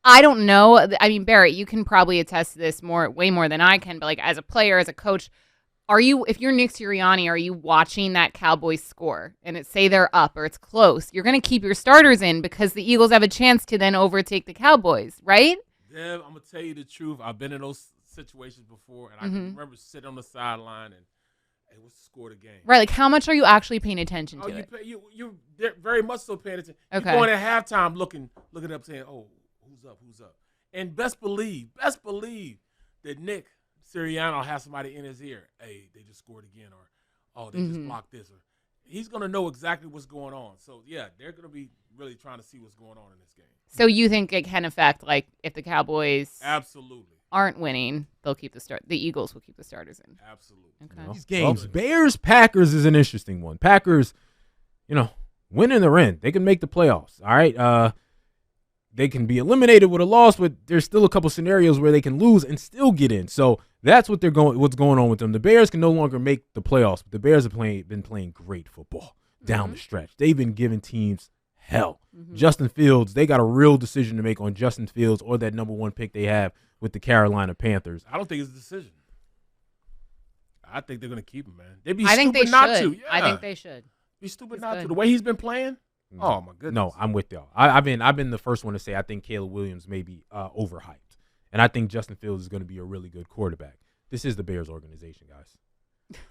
I don't know. I mean, Barrett, you can probably attest to this way more than I can. But like as a player, as a coach, if you're Nick Sirianni, are you watching that Cowboys score and say they're up or it's close? You're going to keep your starters in because the Eagles have a chance to then overtake the Cowboys, right? Deb, I'm going to tell you the truth. I've been in those situations before, and I can remember sitting on the sideline and, hey, what's the score of the game? Right, like how much are you actually paying attention to it? You're very much so paying attention. Okay. You're going at halftime looking up saying, oh, who's up? And best believe that Nick Sirianni has somebody in his ear. Hey, they just scored again, or oh, they just blocked this, or he's gonna know exactly what's going on. So yeah, they're gonna be really trying to see what's going on in this game. So you think it can affect like if the Cowboys absolutely aren't winning, they'll keep the Eagles will keep the starters in. Absolutely. Okay. These games, Bears Packers is an interesting one. Packers, winning they're in. They can make the playoffs. All right. They can be eliminated with a loss, but there's still a couple scenarios where they can lose and still get in. So that's what's going on with them. The Bears can no longer make the playoffs, but the Bears have been playing great football down the stretch. They've been giving teams hell. Justin Fields, they got a real decision to make on Justin Fields or that number one pick they have with the Carolina Panthers. I don't think it's a decision. I think they're going to keep him, man. They'd be stupid not to. Yeah. I think they should. Be stupid not to. The way he's been playing. Oh my goodness! No, I'm with y'all. I've been the first one to say I think Caleb Williams may be overhyped, and I think Justin Fields is going to be a really good quarterback. This is the Bears organization, guys.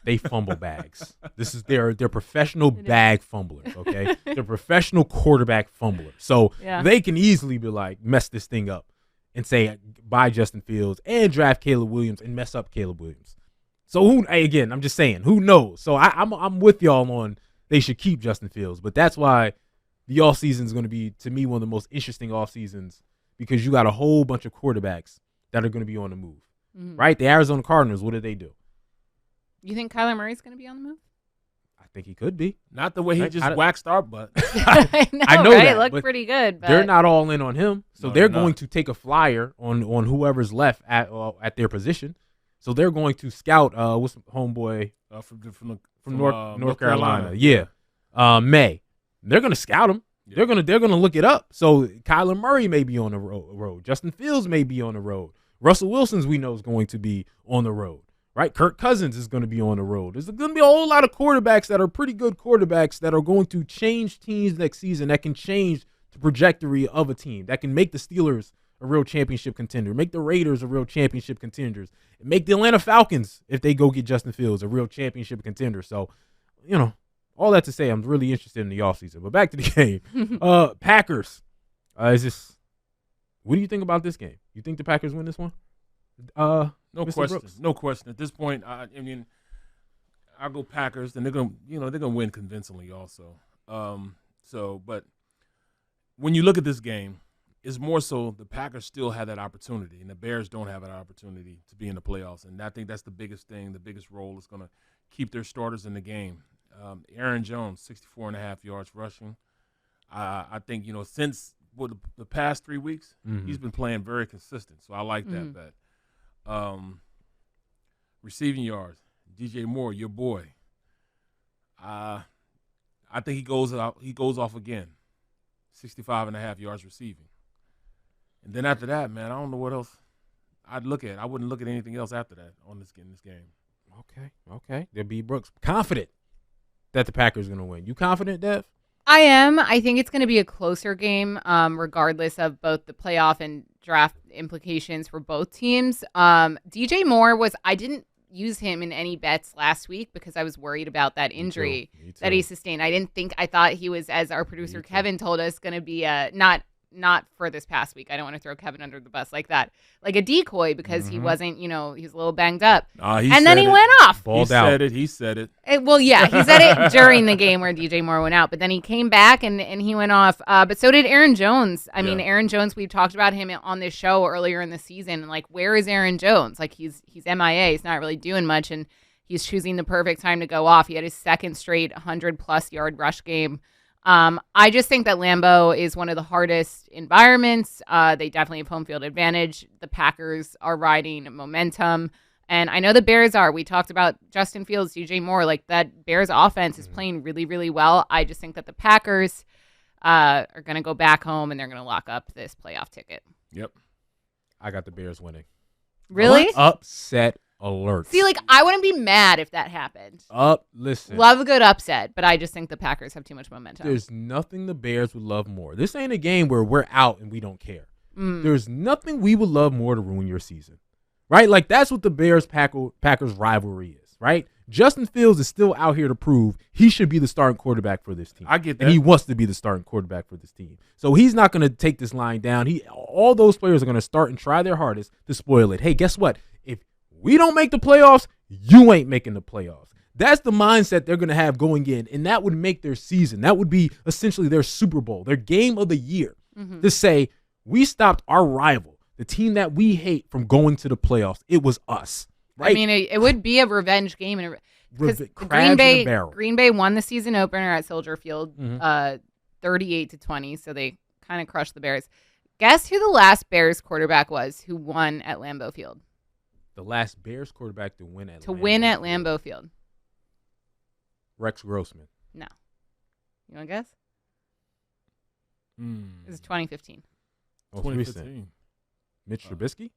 They fumble bags. This is they're professional bag fumblers, okay? They're professional quarterback fumblers. So they can easily be like, mess this thing up and say, buy Justin Fields and draft Caleb Williams and mess up Caleb Williams. So I'm just saying, who knows? So I'm with y'all on they should keep Justin Fields. But that's why the offseason is going to be, to me, one of the most interesting offseasons because you got a whole bunch of quarterbacks that are going to be on the move, right? The Arizona Cardinals, what did they do? You think Kyler Murray's going to be on the move? I think he could be. Not the way he just waxed our butt. I know right? That. Looked pretty good. But they're not all in on him, so they're going to take a flyer on whoever's left at their position. So they're going to scout what's homeboy from North Carolina. Yeah, May. They're going to scout him. Yeah. They're gonna look it up. So Kyler Murray may be on the road. Justin Fields may be on the road. Russell Wilson's we know is going to be on the road. Right, Kirk Cousins is going to be on the road. There's going to be a whole lot of quarterbacks that are pretty good quarterbacks that are going to change teams next season, that can change the trajectory of a team, that can make the Steelers a real championship contender, make the Raiders a real championship contenders, and make the Atlanta Falcons, if they go get Justin Fields, a real championship contender. So, all that to say, I'm really interested in the offseason. But back to the game. Packers. What do you think about this game? You think the Packers win this one? No question. No question. At this point, I mean, I'll go Packers, and they're gonna win convincingly also. But when you look at this game, it's more so the Packers still have that opportunity, and the Bears don't have that opportunity to be in the playoffs. And I think that's the biggest thing. The biggest role is going to keep their starters in the game. Aaron Jones, 64.5 yards rushing. I think since the past 3 weeks, he's been playing very consistent. So I like that bet. Receiving yards, DJ Moore, your boy. I think he goes off again. 65.5 yards receiving. And then after that, man, I don't know what else I'd look at. I wouldn't look at anything else after that in this game. Okay. There'll be Brooks. Confident that the Packers are going to win. You confident, Dev? I am. I think it's going to be a closer game, regardless of both the playoff and draft implications for both teams. DJ Moore I didn't use him in any bets last week because I was worried about that injury that he sustained. I thought he was, as our producer Kevin told us, going to be not for this past week. I don't want to throw Kevin under the bus like that, like a decoy, because he wasn't, he was a little banged up. And then he went off. He said it. Well, yeah, he said it during the game where DJ Moore went out, but then he came back and he went off. But so did Aaron Jones. I mean, Aaron Jones, we talked about him on this show earlier in the season. And like, where is Aaron Jones? Like, he's MIA. He's not really doing much, and he's choosing the perfect time to go off. He had his second straight 100+ yard rush game. I just think that Lambeau is one of the hardest environments. They definitely have home field advantage. The Packers are riding momentum. And I know the Bears are. We talked about Justin Fields, DJ Moore. Like, that Bears offense is playing really, really well. I just think that the Packers are going to go back home and they're going to lock up this playoff ticket. Yep. I got the Bears winning. Really? Upset alert. See, like, I wouldn't be mad if that happened. Listen. Love a good upset, but I just think the Packers have too much momentum. There's nothing the Bears would love more. This ain't a game where we're out and we don't care. There's nothing we would love more to ruin your season. Right? Like, that's what the Bears-Packers rivalry is, right? Justin Fields is still out here to prove he should be the starting quarterback for this team. I get that. And he wants to be the starting quarterback for this team. So he's not going to take this line down. All those players are going to start and try their hardest to spoil it. Hey, guess what? If we don't make the playoffs, you ain't making the playoffs. That's the mindset they're going to have going in, and that would make their season. That would be essentially their Super Bowl, their game of the year, to say, we stopped our rival, the team that we hate, from going to the playoffs. It was us. Right? I mean, it would be a revenge game. Because Green Bay won the season opener at Soldier Field 38-20, so they kind of crushed the Bears. Guess who the last Bears quarterback was who won at Lambeau Field? The last Bears quarterback to win at Lambeau Field. Rex Grossman. No. You want to guess? It was 2015. 2015. Mitch Trubisky?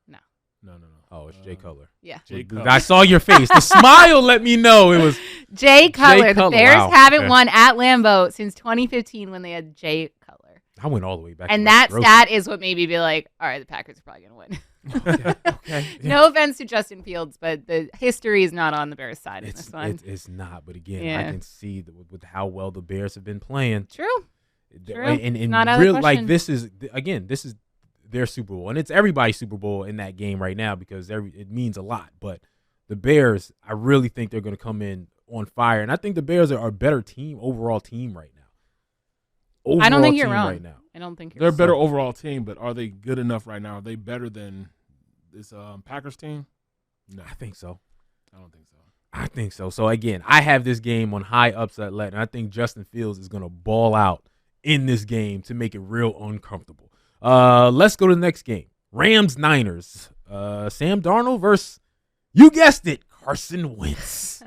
No. No. Oh, it's Jay Cutler. Yeah. Jay Cutler. I saw your face. The smile let me know it was Jay Cutler. The Bears haven't won at Lambeau since 2015 when they had Jay Cutler. I went all the way back. And that stat is what made me be like, all right, the Packers are probably going to win. Okay. No offense to Justin Fields, but the history is not on the Bears' side in this one. It's not, but again, I can see with how well the Bears have been playing. True. And not out of real the like question. this is their Super Bowl, and it's everybody's Super Bowl in that game right now because it means a lot. But the Bears, I really think they're going to come in on fire, and I think the Bears are a better overall team right now. I don't think you're wrong. Right now. I don't think they're a better overall team, but are they good enough right now? Are they better than this Packers team? No, I think so. I don't think so. I think so. So again, I have this game on high upset let, and I think Justin Fields is going to ball out in this game to make it real uncomfortable. Let's go to the next game. Rams-Niners. Sam Darnold versus, you guessed it, Carson Wentz.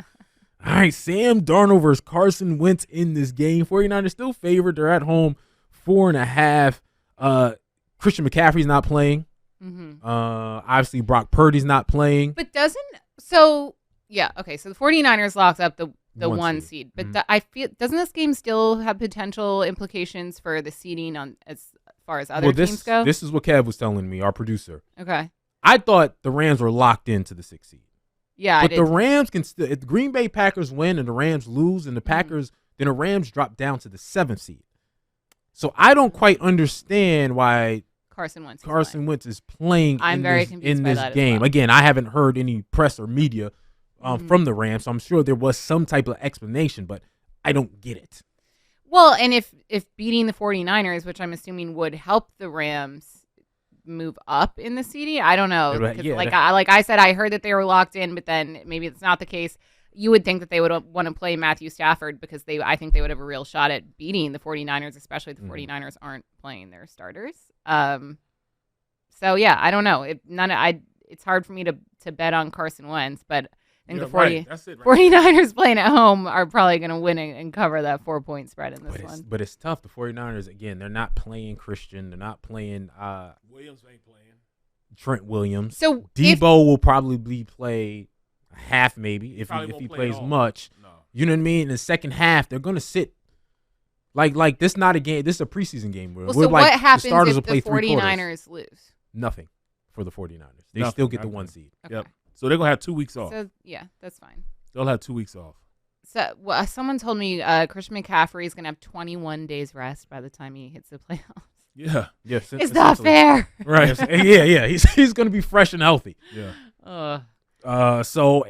All right, Sam Darnold versus Carson Wentz in this game. 49ers still favored. They're at home 4.5. Christian McCaffrey's not playing. Mm-hmm. Obviously, Brock Purdy's not playing. But so the 49ers locked up the one seed. But I feel, doesn't this game still have potential implications for the seeding on as far as other teams go? This is what Kev was telling me, our producer. Okay. I thought the Rams were locked into the 6th seed. Yeah, but the Rams can still, if the Green Bay Packers win and the Rams lose and the Packers, then the Rams drop down to the 7th seed. So I don't quite understand why Carson Wentz is playing I'm very confused in by this that game. as well. Again, I haven't heard any press or media from the Rams, so I'm sure there was some type of explanation, but I don't get it. Well, and if beating the 49ers, which I'm assuming would help the Rams move up in the seeding, I don't know. Like I said, I heard that they were locked in, but then maybe it's not the case. You would think that they would want to play Matthew Stafford because I think they would have a real shot at beating the 49ers, especially if the 49ers aren't playing their starters. So yeah, I don't know. It's hard for me to bet on Carson Wentz, but I think 49ers playing at home are probably going to win and cover that 4-point spread in this one. But it's tough. The 49ers, again, they're not playing Christian. They're not playing Williams ain't playing. Trent Williams. So Debo will probably play half maybe if he plays much. No. You know what I mean? In the second half, they're going to sit. Like this is not a game. This is a preseason game. So what happens if the 49ers lose? Nothing for the 49ers. They still get the 1 seed. Okay. Yep. So they're going to have 2 weeks off. So, yeah, that's fine. They'll have 2 weeks off. So someone told me Christian McCaffrey is going to have 21 days rest by the time he hits the playoffs. Yeah. Yes. It's not fair. Right. Yeah. He's going to be fresh and healthy. Yeah. So,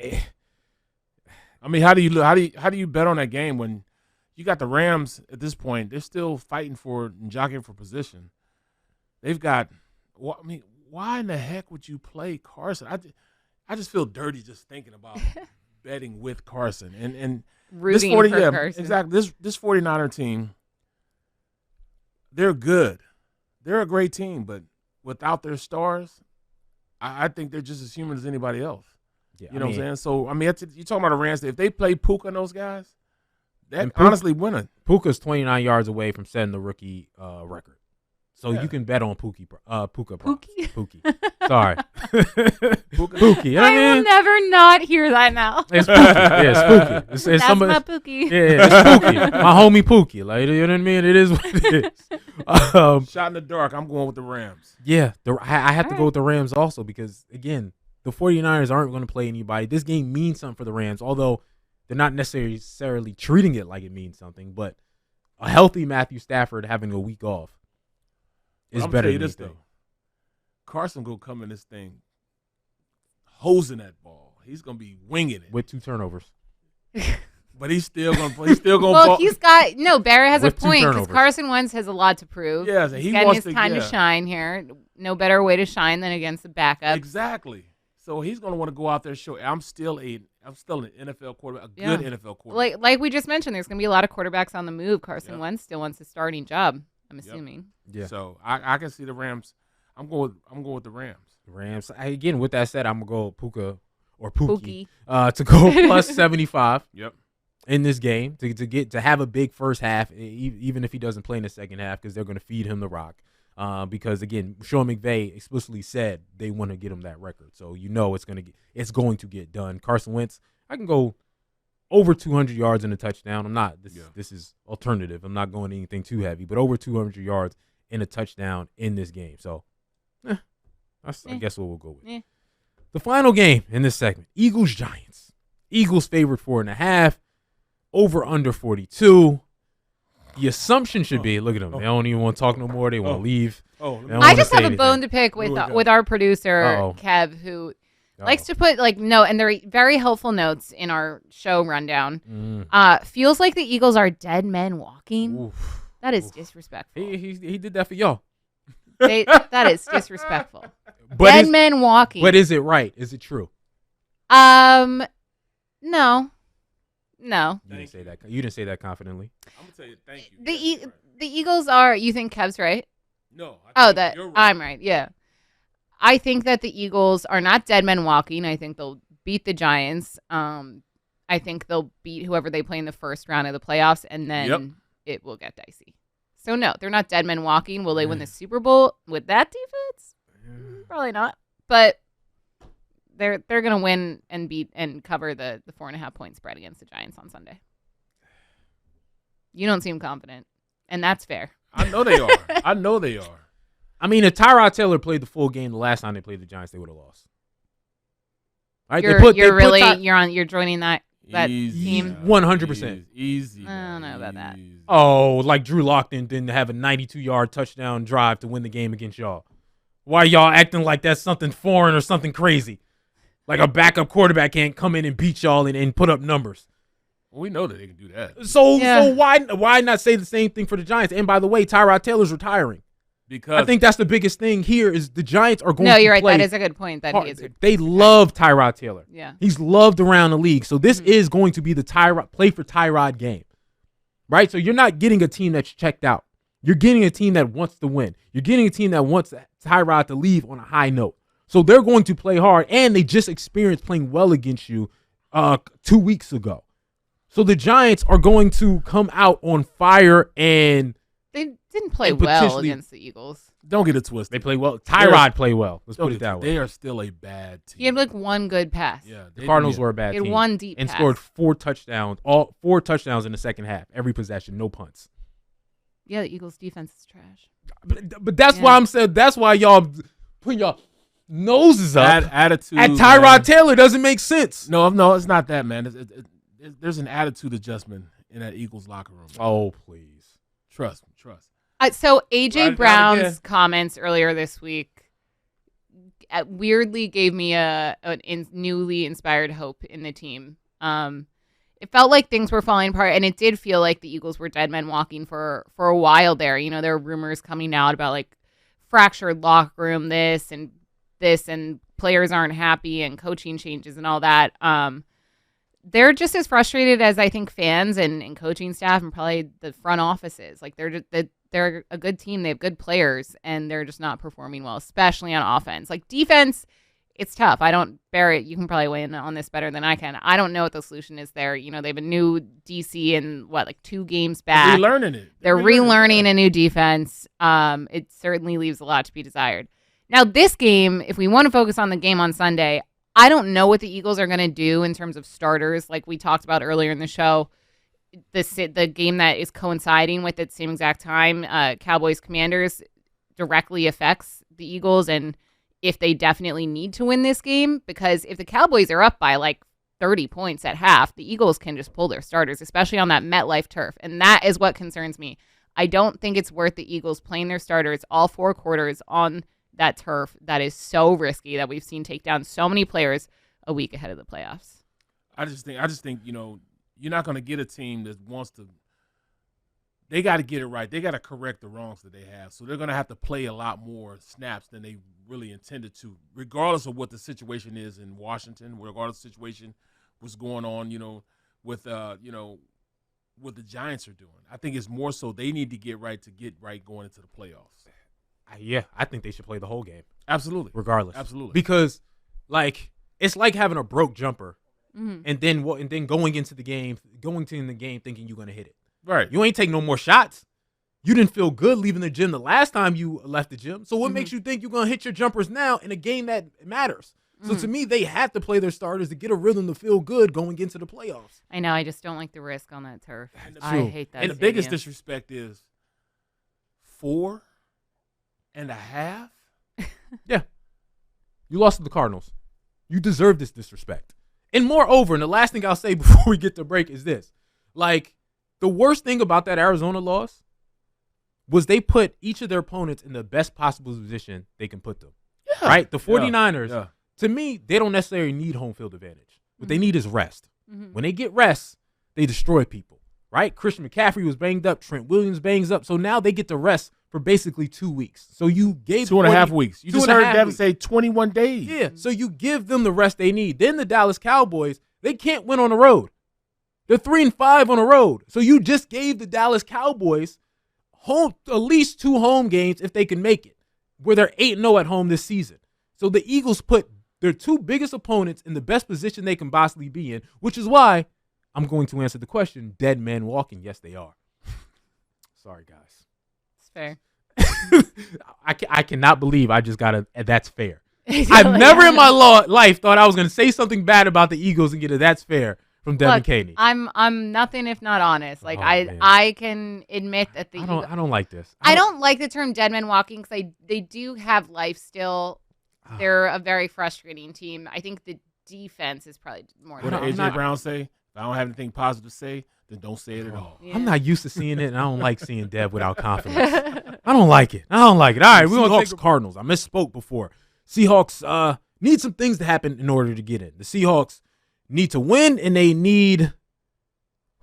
I mean, how do you bet on that game when you got the Rams at this point? They're still fighting for and jockeying for position. They've got. Well, I mean, why in the heck would you play Carson? I just feel dirty just thinking about betting with Carson and rooting for Carson. Exactly. This 49er team, they're good. They're a great team, but without their stars, I think they're just as human as anybody else. Yeah, you know what I'm saying? So, I mean, you're talking about the Rams. If they play Puka and those guys, that honestly winning. Puka's 29 yards away from setting the rookie record. So you can bet on Puka. Pookie. Sorry. Pookie. You know what I will never not hear that now. It's Pookie. Yeah, it's Pookie. It's That's somebody, my Pookie. Yeah, it's Pookie. My homie Pookie. Like, you know what I mean? It is what it is. Shot in the dark. I'm going with the Rams. Yeah. I have to go with the Rams also because, again, the 49ers aren't going to play anybody. This game means something for the Rams, although they're not necessarily treating it like it means something. But a healthy Matthew Stafford having a week off is better than this, though. Carson gonna come in this thing hosing that ball. He's gonna be winging it with 2 turnovers. But he's still gonna well, ball. Barrett has a point because Carson Wentz has a lot to prove. Yeah, he's getting his time to shine here. No better way to shine than against the backup. Exactly. So he's gonna want to go out there and show. I'm still an NFL quarterback, a good NFL quarterback. Like we just mentioned, there's gonna be a lot of quarterbacks on the move. Carson Wentz still wants a starting job, I'm assuming. Yeah. So I can see the Rams. I'm going with the Rams. Rams. Again, with that said, I'm gonna go Puka or Pookie. To go plus 75. Yep. In this game to have a big first half, even if he doesn't play in the second half, because they're going to feed him the rock. Because again, Sean McVay explicitly said they want to get him that record, so it's going to get done. Carson Wentz, I can go over 200 yards in a touchdown. I'm not. This is alternative. I'm not going anything too heavy, but over 200 yards in a touchdown in this game. So, I guess what we'll go with. The final game in this segment, Eagles-Giants. Eagles favored 4.5, over under 42. The assumption should be, look at them. They don't even want to talk no more. They want to leave. I just have a bone to pick with our producer, Kev, who likes to put and they're very helpful notes in our show rundown. Feels like the Eagles are dead men walking. Oof. That is disrespectful. He did that for y'all. That is disrespectful. Dead men walking. But is it right? Is it true? No. You didn't say that. You didn't say that confidently. I'm gonna tell you, thank you. The Eagles are. You think Kev's right? No. You're right. I'm right. Yeah. I think that the Eagles are not dead men walking. I think they'll beat the Giants. I think they'll beat whoever they play in the first round of the playoffs, and then it will get dicey. So no, they're not dead men walking. Will they win the Super Bowl with that defense? Probably not. But they're gonna win and beat and cover the 4.5 point spread against the Giants on Sunday. You don't seem confident, and that's fair. I know they are. I mean, if Tyrod Taylor played the full game the last time they played the Giants, they would have lost. Right? You're joining that team 100%. Easy. I don't know about that. Oh, like Drew Lockton didn't have a 92-yard touchdown drive to win the game against y'all. Why are y'all acting like that's something foreign or something crazy? Like a backup quarterback can't come in and beat y'all and put up numbers. Well, we know that they can do that. So why not say the same thing for the Giants? And by the way, Tyrod Taylor's retiring. Because I think that's the biggest thing here is the Giants are going to play. No, you're right. That is a good point. They love Tyrod Taylor. Yeah. He's loved around the league. So this is going to be the play for Tyrod game. Right? So you're not getting a team that's checked out. You're getting a team that wants to win. You're getting a team that wants Tyrod to leave on a high note. So they're going to play hard, and they just experienced playing well against you 2 weeks ago. So the Giants are going to come out on fire, and they didn't play well against the Eagles. Don't get it twisted. They play well. Tyrod played well. Let's put it that way. They are still a bad team. He had one good pass. Yeah, the Cardinals were a bad team. He had one deep and pass. scored 4 touchdowns. All 4 touchdowns in the second half. Every possession, no punts. Yeah, the Eagles' defense is trash. But that's why I'm saying that's why y'all put your noses up. Attitude at Tyrod Taylor doesn't make sense. No, it's not that, man. There's an attitude adjustment in that Eagles locker room. Man. Oh, please. Trust me. So A.J. Brown's comments earlier this week weirdly gave me a newly inspired hope in the team. It felt like things were falling apart, and it did feel like the Eagles were dead men walking for a while there. You know, there were rumors coming out about like fractured locker room, this and players aren't happy and coaching changes and all that. They're just as frustrated as I think fans and coaching staff and probably the front offices. Like they're a good team. They have good players, and they're just not performing well, especially on offense. Like defense, it's tough. Barrett, you can probably weigh in on this better than I can. I don't know what the solution is there. You know, they have a new DC in 2 games back. Relearning it. They're relearning a new defense. It certainly leaves a lot to be desired. Now, this game, if we want to focus on the game on Sunday, I don't know what the Eagles are going to do in terms of starters, like we talked about earlier in the show. The game that is coinciding with at the same exact time, Cowboys Commanders, directly affects the Eagles and if they definitely need to win this game, because if the Cowboys are up by 30 points at half, the Eagles can just pull their starters, especially on that MetLife turf. And that is what concerns me. I don't think it's worth the Eagles playing their starters all 4 quarters on that turf that is so risky that we've seen take down so many players a week ahead of the playoffs. I just think, you're not going to get a team that wants to. They got to get it right. They got to correct the wrongs that they have. So they're going to have to play a lot more snaps than they really intended to, regardless of what the situation is in Washington, regardless of the situation what's going on, with what the Giants are doing. I think it's more so they need to get right going into the playoffs. Yeah, I think they should play the whole game. Absolutely. Regardless. Absolutely. Because it's like having a broke jumper and then going into the game thinking you're going to hit it. Right. You ain't take no more shots. You didn't feel good leaving the gym the last time you left the gym. So what makes you think you're going to hit your jumpers now in a game that matters? So to me, they have to play their starters to get a rhythm to feel good going into the playoffs. I know. I just don't like the risk on that turf. I hate that. And the biggest disrespect is 4.5. Yeah. You lost to the Cardinals. You deserve this disrespect. And moreover, and the last thing I'll say before we get to break is this. Like, the worst thing about that Arizona loss was they put each of their opponents in the best possible position they can put them. Yeah. Right? The 49ers, to me, they don't necessarily need home field advantage. What they need is rest. Mm-hmm. When they get rest, they destroy people. Right? Christian McCaffrey was banged up. Trent Williams bangs up. So now they get to rest for basically 2 weeks. So you gave 2.5 weeks. You just heard Devin say 21 days. Yeah. So you give them the rest they need. Then the Dallas Cowboys, they can't win on the road. They're 3-5 on the road. So you just gave the Dallas Cowboys at least 2 home games if they can make it, where they're 8-0 at home this season. So the Eagles put their 2 biggest opponents in the best position they can possibly be in, which is why I'm going to answer the question, dead men walking. Yes, they are. Sorry, guys. It's fair. I cannot believe I just got that's fair. I've never in my life thought I was going to say something bad about the Eagles and get a that's fair from Devan Kaney. I'm nothing if not honest. Like, I can admit that the Eagles, I don't like this. I don't like the term dead men walking because they do have life still. They're a very frustrating team. I think the defense is probably more. What did A.J. Brown say? If I don't have anything positive to say, then don't say it at all. Yeah. I'm not used to seeing it, and I don't like seeing Dev without confidence. I don't like it. All right, we're going to take Cardinals. I misspoke before. Seahawks need some things to happen in order to get in. The Seahawks need to win, and they need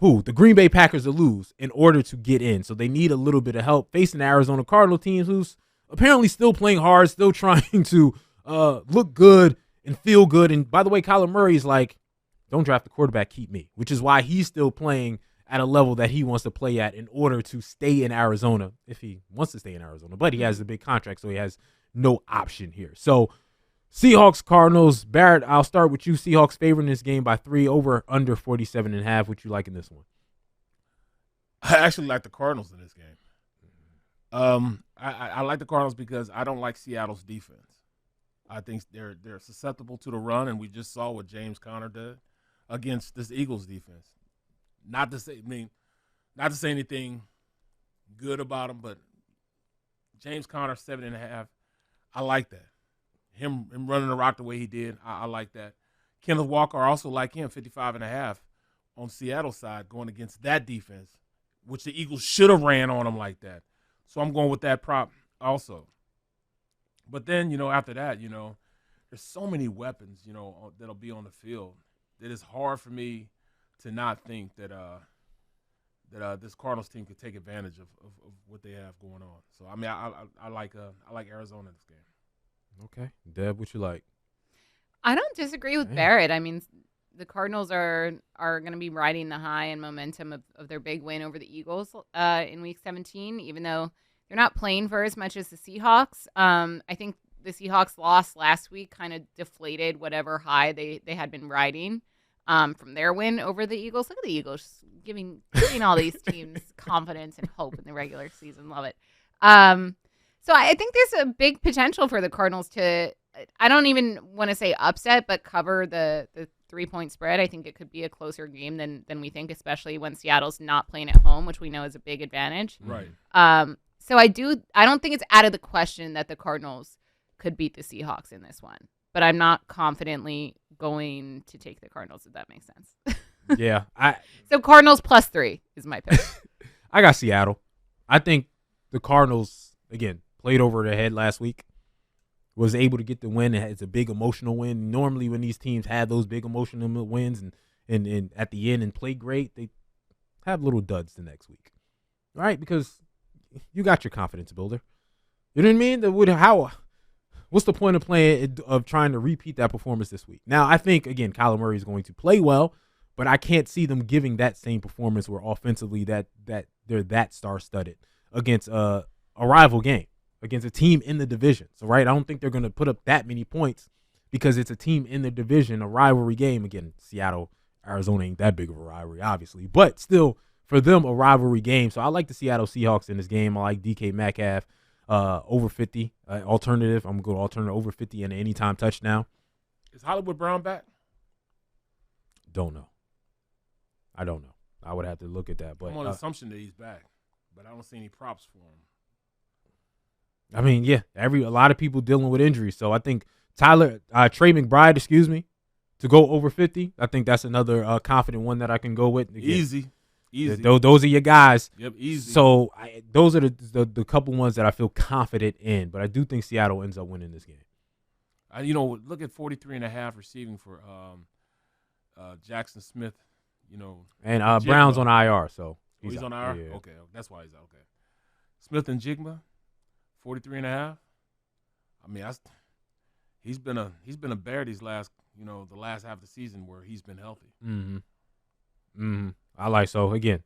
the Green Bay Packers to lose in order to get in. So they need a little bit of help facing the Arizona Cardinal teams who's apparently still playing hard, still trying to look good and feel good. And by the way, Kyler Murray is like, don't draft the quarterback, keep me, which is why he's still playing at a level that he wants to play at in order to stay in Arizona, if he wants to stay in Arizona. But he has a big contract, so he has no option here. So Seahawks, Cardinals. Barrett, I'll start with you. Seahawks favoring this game by 3, over under 47.5. What you like in this one? I actually like the Cardinals in this game. I like the Cardinals because I don't like Seattle's defense. I think they're susceptible to the run, and we just saw what James Conner did against this Eagles defense. Not to say anything good about him, but James Conner 7.5. I like that. Him running the rock the way he did, I like that. Kenneth Walker, also like him, 55.5 on Seattle's side, going against that defense, which the Eagles should have ran on him like that. So I'm going with that prop also. But then, after that, there's so many weapons, that'll be on the field that it's hard for me to not think that this Cardinals team could take advantage of what they have going on. So I mean, I like Arizona in this game. Okay, Deb, what you like? I don't disagree with Barrett. I mean, the Cardinals are going to be riding the high and momentum of their big win over the Eagles in Week 17, even though they're not playing for as much as the Seahawks. I think the Seahawks loss last week kind of deflated whatever high they had been riding from their win over the Eagles. Look at the Eagles giving all these teams confidence and hope in the regular season. Love it. So I think there's a big potential for the Cardinals to, I don't even want to say upset, but cover the 3-point spread. I think it could be a closer game than we think, especially when Seattle's not playing at home, which we know is a big advantage. Right. So I don't think it's out of the question that the Cardinals could beat the Seahawks in this one, but I'm not confidently going to take the Cardinals, if that makes sense. Yeah. So Cardinals +3 is my pick. I got Seattle. I think the Cardinals, again, played over their head last week, was able to get the win. It's a big emotional win. Normally when these teams have those big emotional wins and at the end and play great, they have little duds the next week. All right? Because you got your confidence builder. You know what I mean? What's the point of trying to repeat that performance this week? Now, I think, again, Kyler Murray is going to play well, but I can't see them giving that same performance where offensively that they're that star-studded against a rival game, against a team in the division. So, right, I don't think they're going to put up that many points because it's a team in the division, a rivalry game. Again, Seattle, Arizona ain't that big of a rivalry, obviously, but still, for them, a rivalry game. So I like the Seattle Seahawks in this game. I like DK Metcalf over 50. Alternative, I'm going to go alternative over 50 and an anytime touchdown. Is Hollywood Brown back? Don't know. I don't know. I would have to look at that. But I'm on the assumption that he's back, but I don't see any props for him. I mean, yeah, a lot of people dealing with injuries. So I think Trey McBride, to go over 50. I think that's another confident one that I can go with. Again, easy. Those are your guys. Yep, easy. So those are the couple ones that I feel confident in. But I do think Seattle ends up winning this game. Look at 43.5 receiving for Jackson Smith. And Brown's on IR, so he's on IR. Yeah. Okay, that's why he's out. Okay, Smith and Jigma, 43.5. I mean, he's been a bear these last the last half of the season where he's been healthy. I like so again.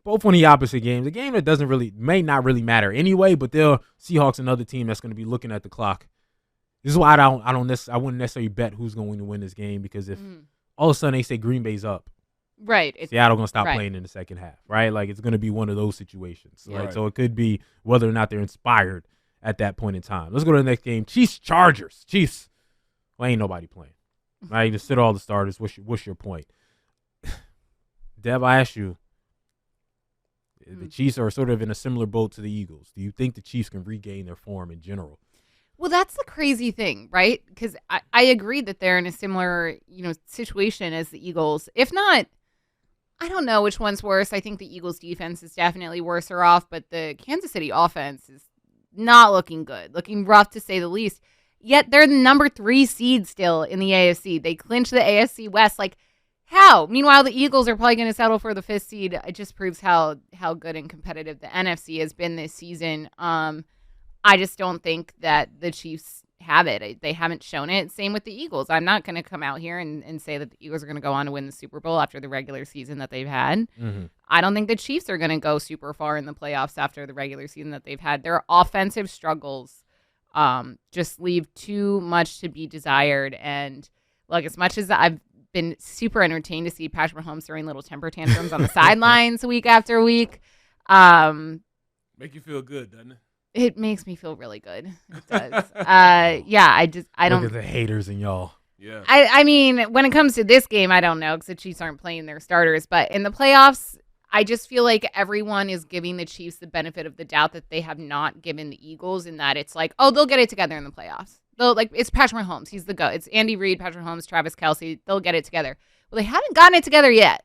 Both on the opposite games. A game that may not really matter anyway, but they're Seahawks, another team that's going to be looking at the clock. This is why I wouldn't necessarily bet who's going to win this game, because if all of a sudden they say Green Bay's up, right, Seattle going to stop playing in the second half, right? Like it's going to be one of those situations. Right? Right. So it could be whether or not they're inspired at that point in time. Let's go to the next game. Chiefs-Chargers. Chiefs. Well, ain't nobody playing. Right? Just sit all the starters. What's your point? Dev, I asked you, the Chiefs are sort of in a similar boat to the Eagles. Do you think the Chiefs can regain their form in general? Well, that's the crazy thing, right? Because I agree that they're in a similar, situation as the Eagles. If not, I don't know which one's worse. I think the Eagles' defense is definitely worse or off, but the Kansas City offense is not looking good, looking rough to say the least. Yet they're the number 3 seed still in the AFC. They clinched the AFC West. Like, how? Meanwhile, the Eagles are probably going to settle for the 5th seed. It just proves how good and competitive the NFC has been this season. I just don't think that the Chiefs have it. They haven't shown it. Same with the Eagles. I'm not going to come out here and say that the Eagles are going to go on to win the Super Bowl after the regular season that they've had. Mm-hmm. I don't think the Chiefs are going to go super far in the playoffs after the regular season that they've had. Their offensive struggles just leave too much to be desired. And look, as much as I've been super entertained to see Patrick Mahomes throwing little temper tantrums on the sidelines week after week. Make you feel good, doesn't it? It makes me feel really good. It does. I don't. Look at the haters in y'all. Yeah. I mean, when it comes to this game, I don't know because the Chiefs aren't playing their starters. But in the playoffs, I just feel like everyone is giving the Chiefs the benefit of the doubt that they have not given the Eagles, in that it's like, oh, they'll get it together in the playoffs. It's Patrick Mahomes. He's the GOAT. It's Andy Reid, Patrick Mahomes, Travis Kelce. They'll get it together. Well, they haven't gotten it together yet.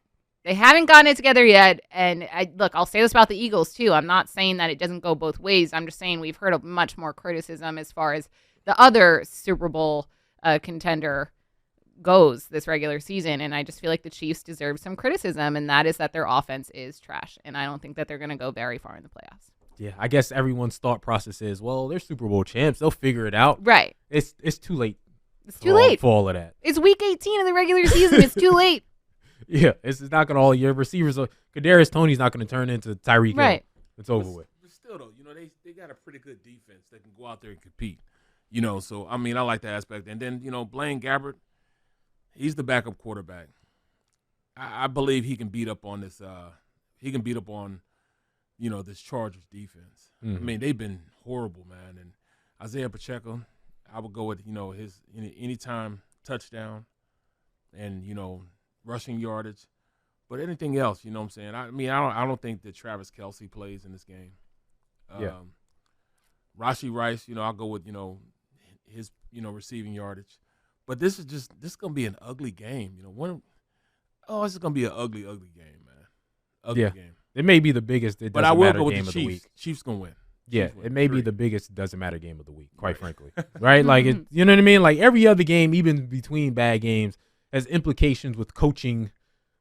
And I'll say this about the Eagles too. I'm not saying that it doesn't go both ways. I'm just saying we've heard of much more criticism as far as the other Super Bowl contender goes this regular season. And I just feel like the Chiefs deserve some criticism, and that is that their offense is trash. And I don't think that they're going to go very far in the playoffs. Yeah, I guess everyone's thought process is, well, they're Super Bowl champs. They'll figure it out. Right. It's too late. It's too late for all of that. It's week 18 of the regular season. It's too late. Yeah, it's not going to all year. Receivers, Kadarius Toney's not going to turn into Tyreek Hill. Right. It's over with. But still, though, they got a pretty good defense that can go out there and compete. So, I mean, I like that aspect. And then, Blaine Gabbert, he's the backup quarterback. I believe he can beat up on this this Chargers defense. Mm-hmm. I mean, they've been horrible, man. And Isaiah Pacheco, I would go with, his anytime touchdown and, rushing yardage. But anything else, you know what I'm saying? I don't think that Travis Kelce plays in this game. Yeah. Rashee Rice, I'll go with, his, receiving yardage. But this is going to be an ugly game. This is going to be an ugly game, man. Ugly game. It may be the biggest it doesn't matter game of the week. Chiefs going to win. Yeah, it may be the biggest doesn't matter game of the week, quite frankly. Right? Like, you know what I mean? Like, every other game, even between bad games, has implications with coaching,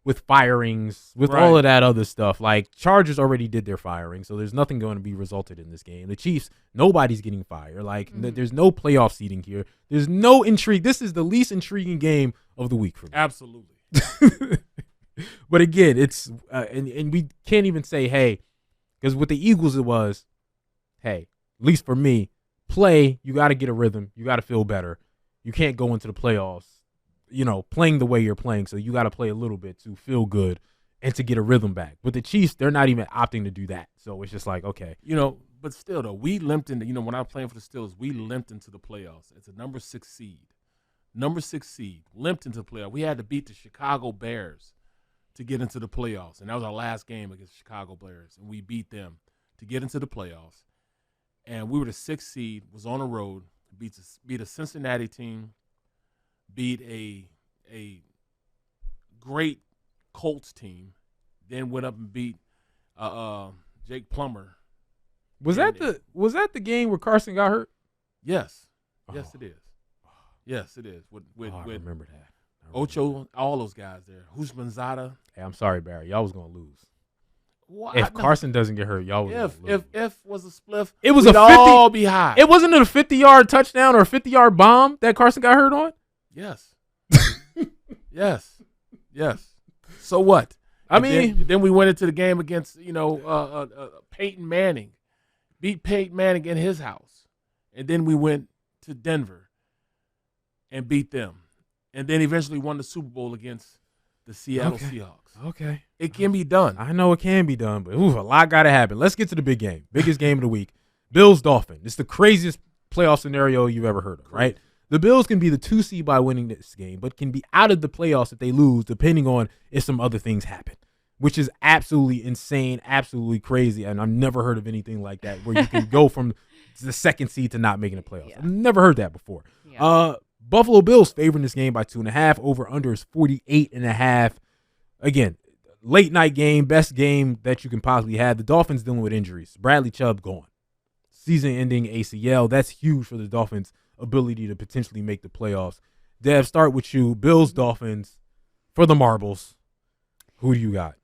with firings, with all of that other stuff. Like, Chargers already did their firing, so there's nothing going to be resulted in this game. The Chiefs, nobody's getting fired. Like, there's no playoff seeding here. There's no intrigue. This is the least intriguing game of the week for me. Absolutely. But again, it's and we can't even say, hey, because with the Eagles it was, hey, at least for me, you got to get a rhythm. You got to feel better. You can't go into the playoffs, playing the way you're playing. So you got to play a little bit to feel good and to get a rhythm back. With the Chiefs, they're not even opting to do that. So it's just like, okay. But still, though, we limped into, when I was playing for the Steelers, we limped into the playoffs. It's a number 6 seed. Limped into the playoffs. We had to beat the Chicago Bears to get into the playoffs. And that was our last game against the Chicago Bears. And we beat them to get into the playoffs. And we were the 6th seed, was on the road, beat a Cincinnati team, beat a great Colts team, then went up and beat Jake Plummer. Was that the game where Carson got hurt? Yes. Yes, it is. Yes, it is. I remember that. Ocho, all those guys there. Husmanzada. Hey, I'm sorry, Barry. Y'all was gonna lose. What? If Carson doesn't get hurt, y'all was gonna lose. If was a spliff, it was we'd all be high. It wasn't a 50-yard touchdown or a 50-yard bomb that Carson got hurt on? Yes. Yes. So what? Then we went into the game against, Peyton Manning. Beat Peyton Manning in his house. And then we went to Denver and beat them. And then eventually won the Super Bowl against the Seattle Seahawks. Okay. It can be done. I know it can be done, but a lot got to happen. Let's get to the big game. Biggest game of the week. Bills-Dolphins. It's the craziest playoff scenario you've ever heard of, right? The Bills can be the 2 seed by winning this game, but can be out of the playoffs if they lose, depending on if some other things happen, which is absolutely insane, absolutely crazy. And I've never heard of anything like that where you can go from the 2nd seed to not making the playoffs. Yeah. I've never heard that before. Yeah. Buffalo Bills favoring this game by 2.5. Over under is 48.5. Again, late night game, best game that you can possibly have. The Dolphins dealing with injuries. Bradley Chubb gone. Season-ending ACL. That's huge for the Dolphins' ability to potentially make the playoffs. Dev, start with you. Bills, Dolphins for the marbles. Who do you got?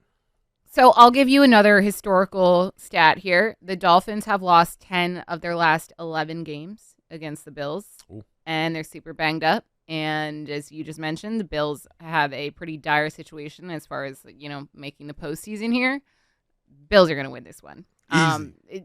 So I'll give you another historical stat here. The Dolphins have lost 10 of their last 11 games against the Bills. Ooh. And they're super banged up. And as you just mentioned, the Bills have a pretty dire situation as far as, making the postseason here. Bills are going to win this one.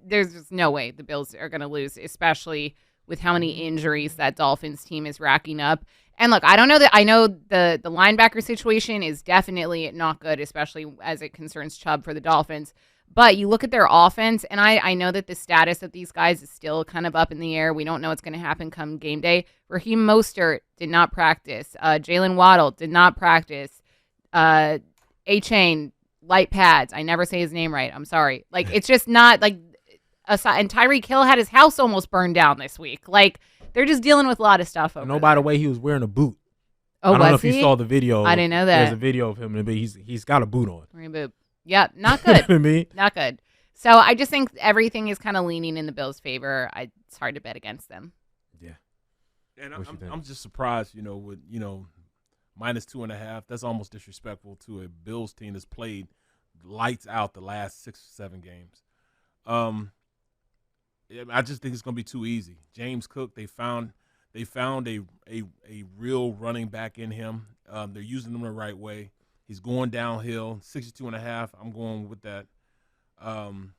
There's just no way the Bills are going to lose, especially with how many injuries that Dolphins team is racking up. And look, I know the linebacker situation is definitely not good, especially as it concerns Chubb for the Dolphins. But you look at their offense, and I know that the status of these guys is still kind of up in the air. We don't know what's going to happen come game day. Raheem Mostert did not practice. Jalen Waddle did not practice. A-Chain, light pads. I never say his name right. I'm sorry. Like, it's just not, like, and Tyreek Hill had his house almost burned down this week. Like, they're just dealing with a lot of stuff over there. By the way, he was wearing a boot. Oh, I don't know if you saw the video. I didn't know that. There's a video of him, but he's got a boot on. Wearing a boot. Yeah, not good. You know what I mean? Not good. So I just think everything is kind of leaning in the Bills' favor. It's hard to bet against them. Yeah. And I'm just surprised, with -2.5. That's almost disrespectful to a Bills team that's played lights out the last 6 or 7 games. I just think it's going to be too easy. James Cook, they found a real running back in him. They're using him the right way. He's going downhill, 62.5. I'm going with that. I'm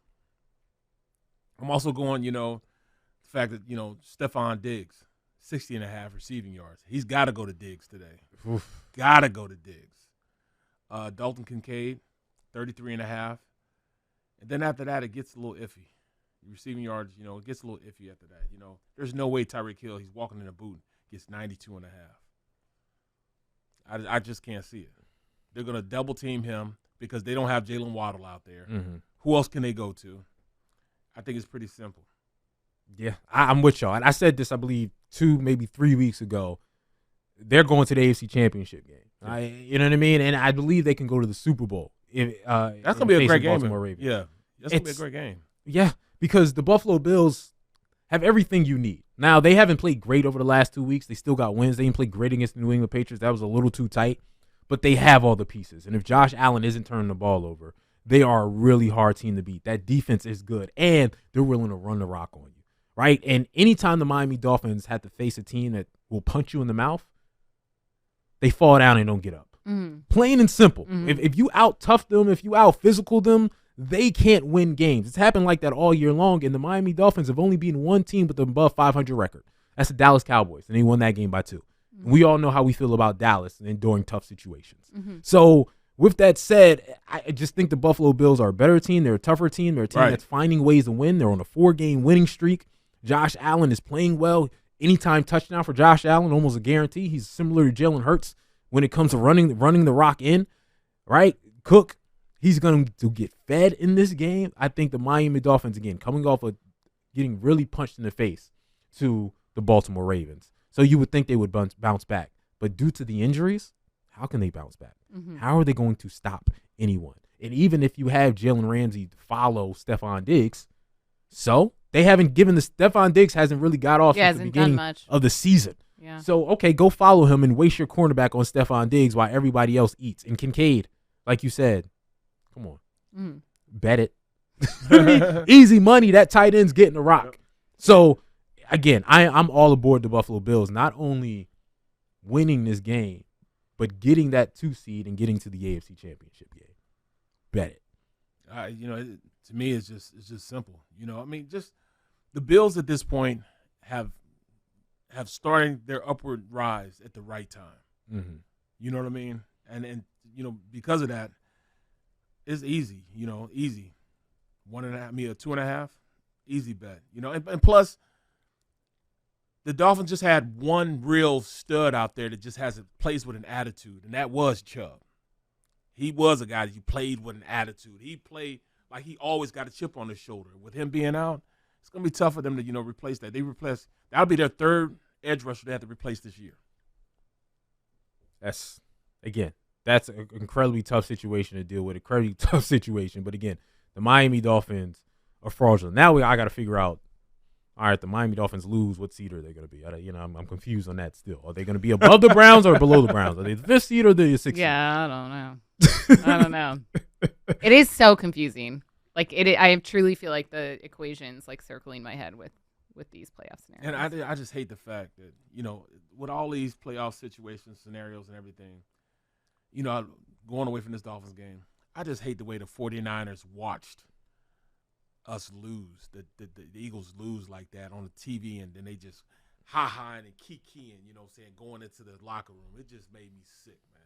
also going, the fact that, Stephon Diggs, 60.5 receiving yards. He's got to go to Diggs today. Got to go to Diggs. Dalton Kincaid, 33.5. And then after that, it gets a little iffy. Receiving yards, it gets a little iffy after that. There's no way Tyreek Hill, he's walking in a boot, gets 92.5. I just can't see it. They're going to double team him because they don't have Jalen Waddle out there. Mm-hmm. Who else can they go to? I think it's pretty simple. Yeah, I'm with y'all. And I said this, I believe, 2, maybe 3 weeks ago. They're going to the AFC Championship game. Yeah. You know what I mean? And I believe they can go to the Super Bowl. That's going to be a great game. Yeah, that's going to be a great game. Yeah, because the Buffalo Bills have everything you need. Now, they haven't played great over the last 2 weeks. They still got wins. They didn't play great against the New England Patriots. That was a little too tight. But they have all the pieces. And if Josh Allen isn't turning the ball over, they are a really hard team to beat. That defense is good, and they're willing to run the rock on you, right? And anytime the Miami Dolphins have to face a team that will punch you in the mouth, they fall down and don't get up. Mm-hmm. Plain and simple. Mm-hmm. If you out-tough them, if you out-physical them, they can't win games. It's happened like that all year long, and the Miami Dolphins have only beaten one team with an above 500 record. That's the Dallas Cowboys, and they won that game by 2. We all know how we feel about Dallas and during tough situations. Mm-hmm. So with that said, I just think the Buffalo Bills are a better team. They're a tougher team. They're a team that's finding ways to win. They're on a 4-game winning streak. Josh Allen is playing well. Anytime touchdown for Josh Allen, almost a guarantee. He's similar to Jalen Hurts when it comes to running the rock in, right? Cook, he's going to get fed in this game. I think the Miami Dolphins, again, coming off of getting really punched in the face to the Baltimore Ravens. So you would think they would bounce back. But due to the injuries, how can they bounce back? Mm-hmm. How are they going to stop anyone? And even if you have Jalen Ramsey follow Stephon Diggs, so they haven't given Stephon Diggs hasn't really got off since the beginning of the season. Yeah. So, okay, go follow him and waste your cornerback on Stephon Diggs while everybody else eats. And Kincaid, like you said, come on. Mm. Bet it. Easy money, that tight end's getting a rock. Yep. So, again, I'm all aboard the Buffalo Bills, not only winning this game, but getting that 2 seed and getting to the AFC Championship game. Bet it. To me, it's just simple. I mean, just the Bills at this point have started their upward rise at the right time. Mm-hmm. You know what I mean? And because of that, it's easy. Easy. 1.5, 2.5, easy bet. And plus, the Dolphins just had one real stud out there that just plays with an attitude, and that was Chubb. He was a guy that you played with an attitude. He played like he always got a chip on his shoulder. With him being out, it's going to be tough for them to, replace that. That'll be their third edge rusher they have to replace this year. That's an incredibly tough situation to deal with, incredibly tough situation. But again, the Miami Dolphins are fraudulent. Now I got to figure out, all right, the Miami Dolphins lose, what seed are they going to be? I'm confused on that still. Are they going to be above the Browns or below the Browns? Are they the 5th seed or the 6th seed? Yeah, I don't know. I don't know. It is so confusing. Like I truly feel like the equation's like circling my head with these playoff scenarios. And I just hate the fact that, with all these playoff situations, scenarios and everything, going away from this Dolphins game, I just hate the way the 49ers watched us lose, the Eagles lose like that on the TV, and then they just ha-ha and kiki-keying, going into the locker room. It just made me sick, man.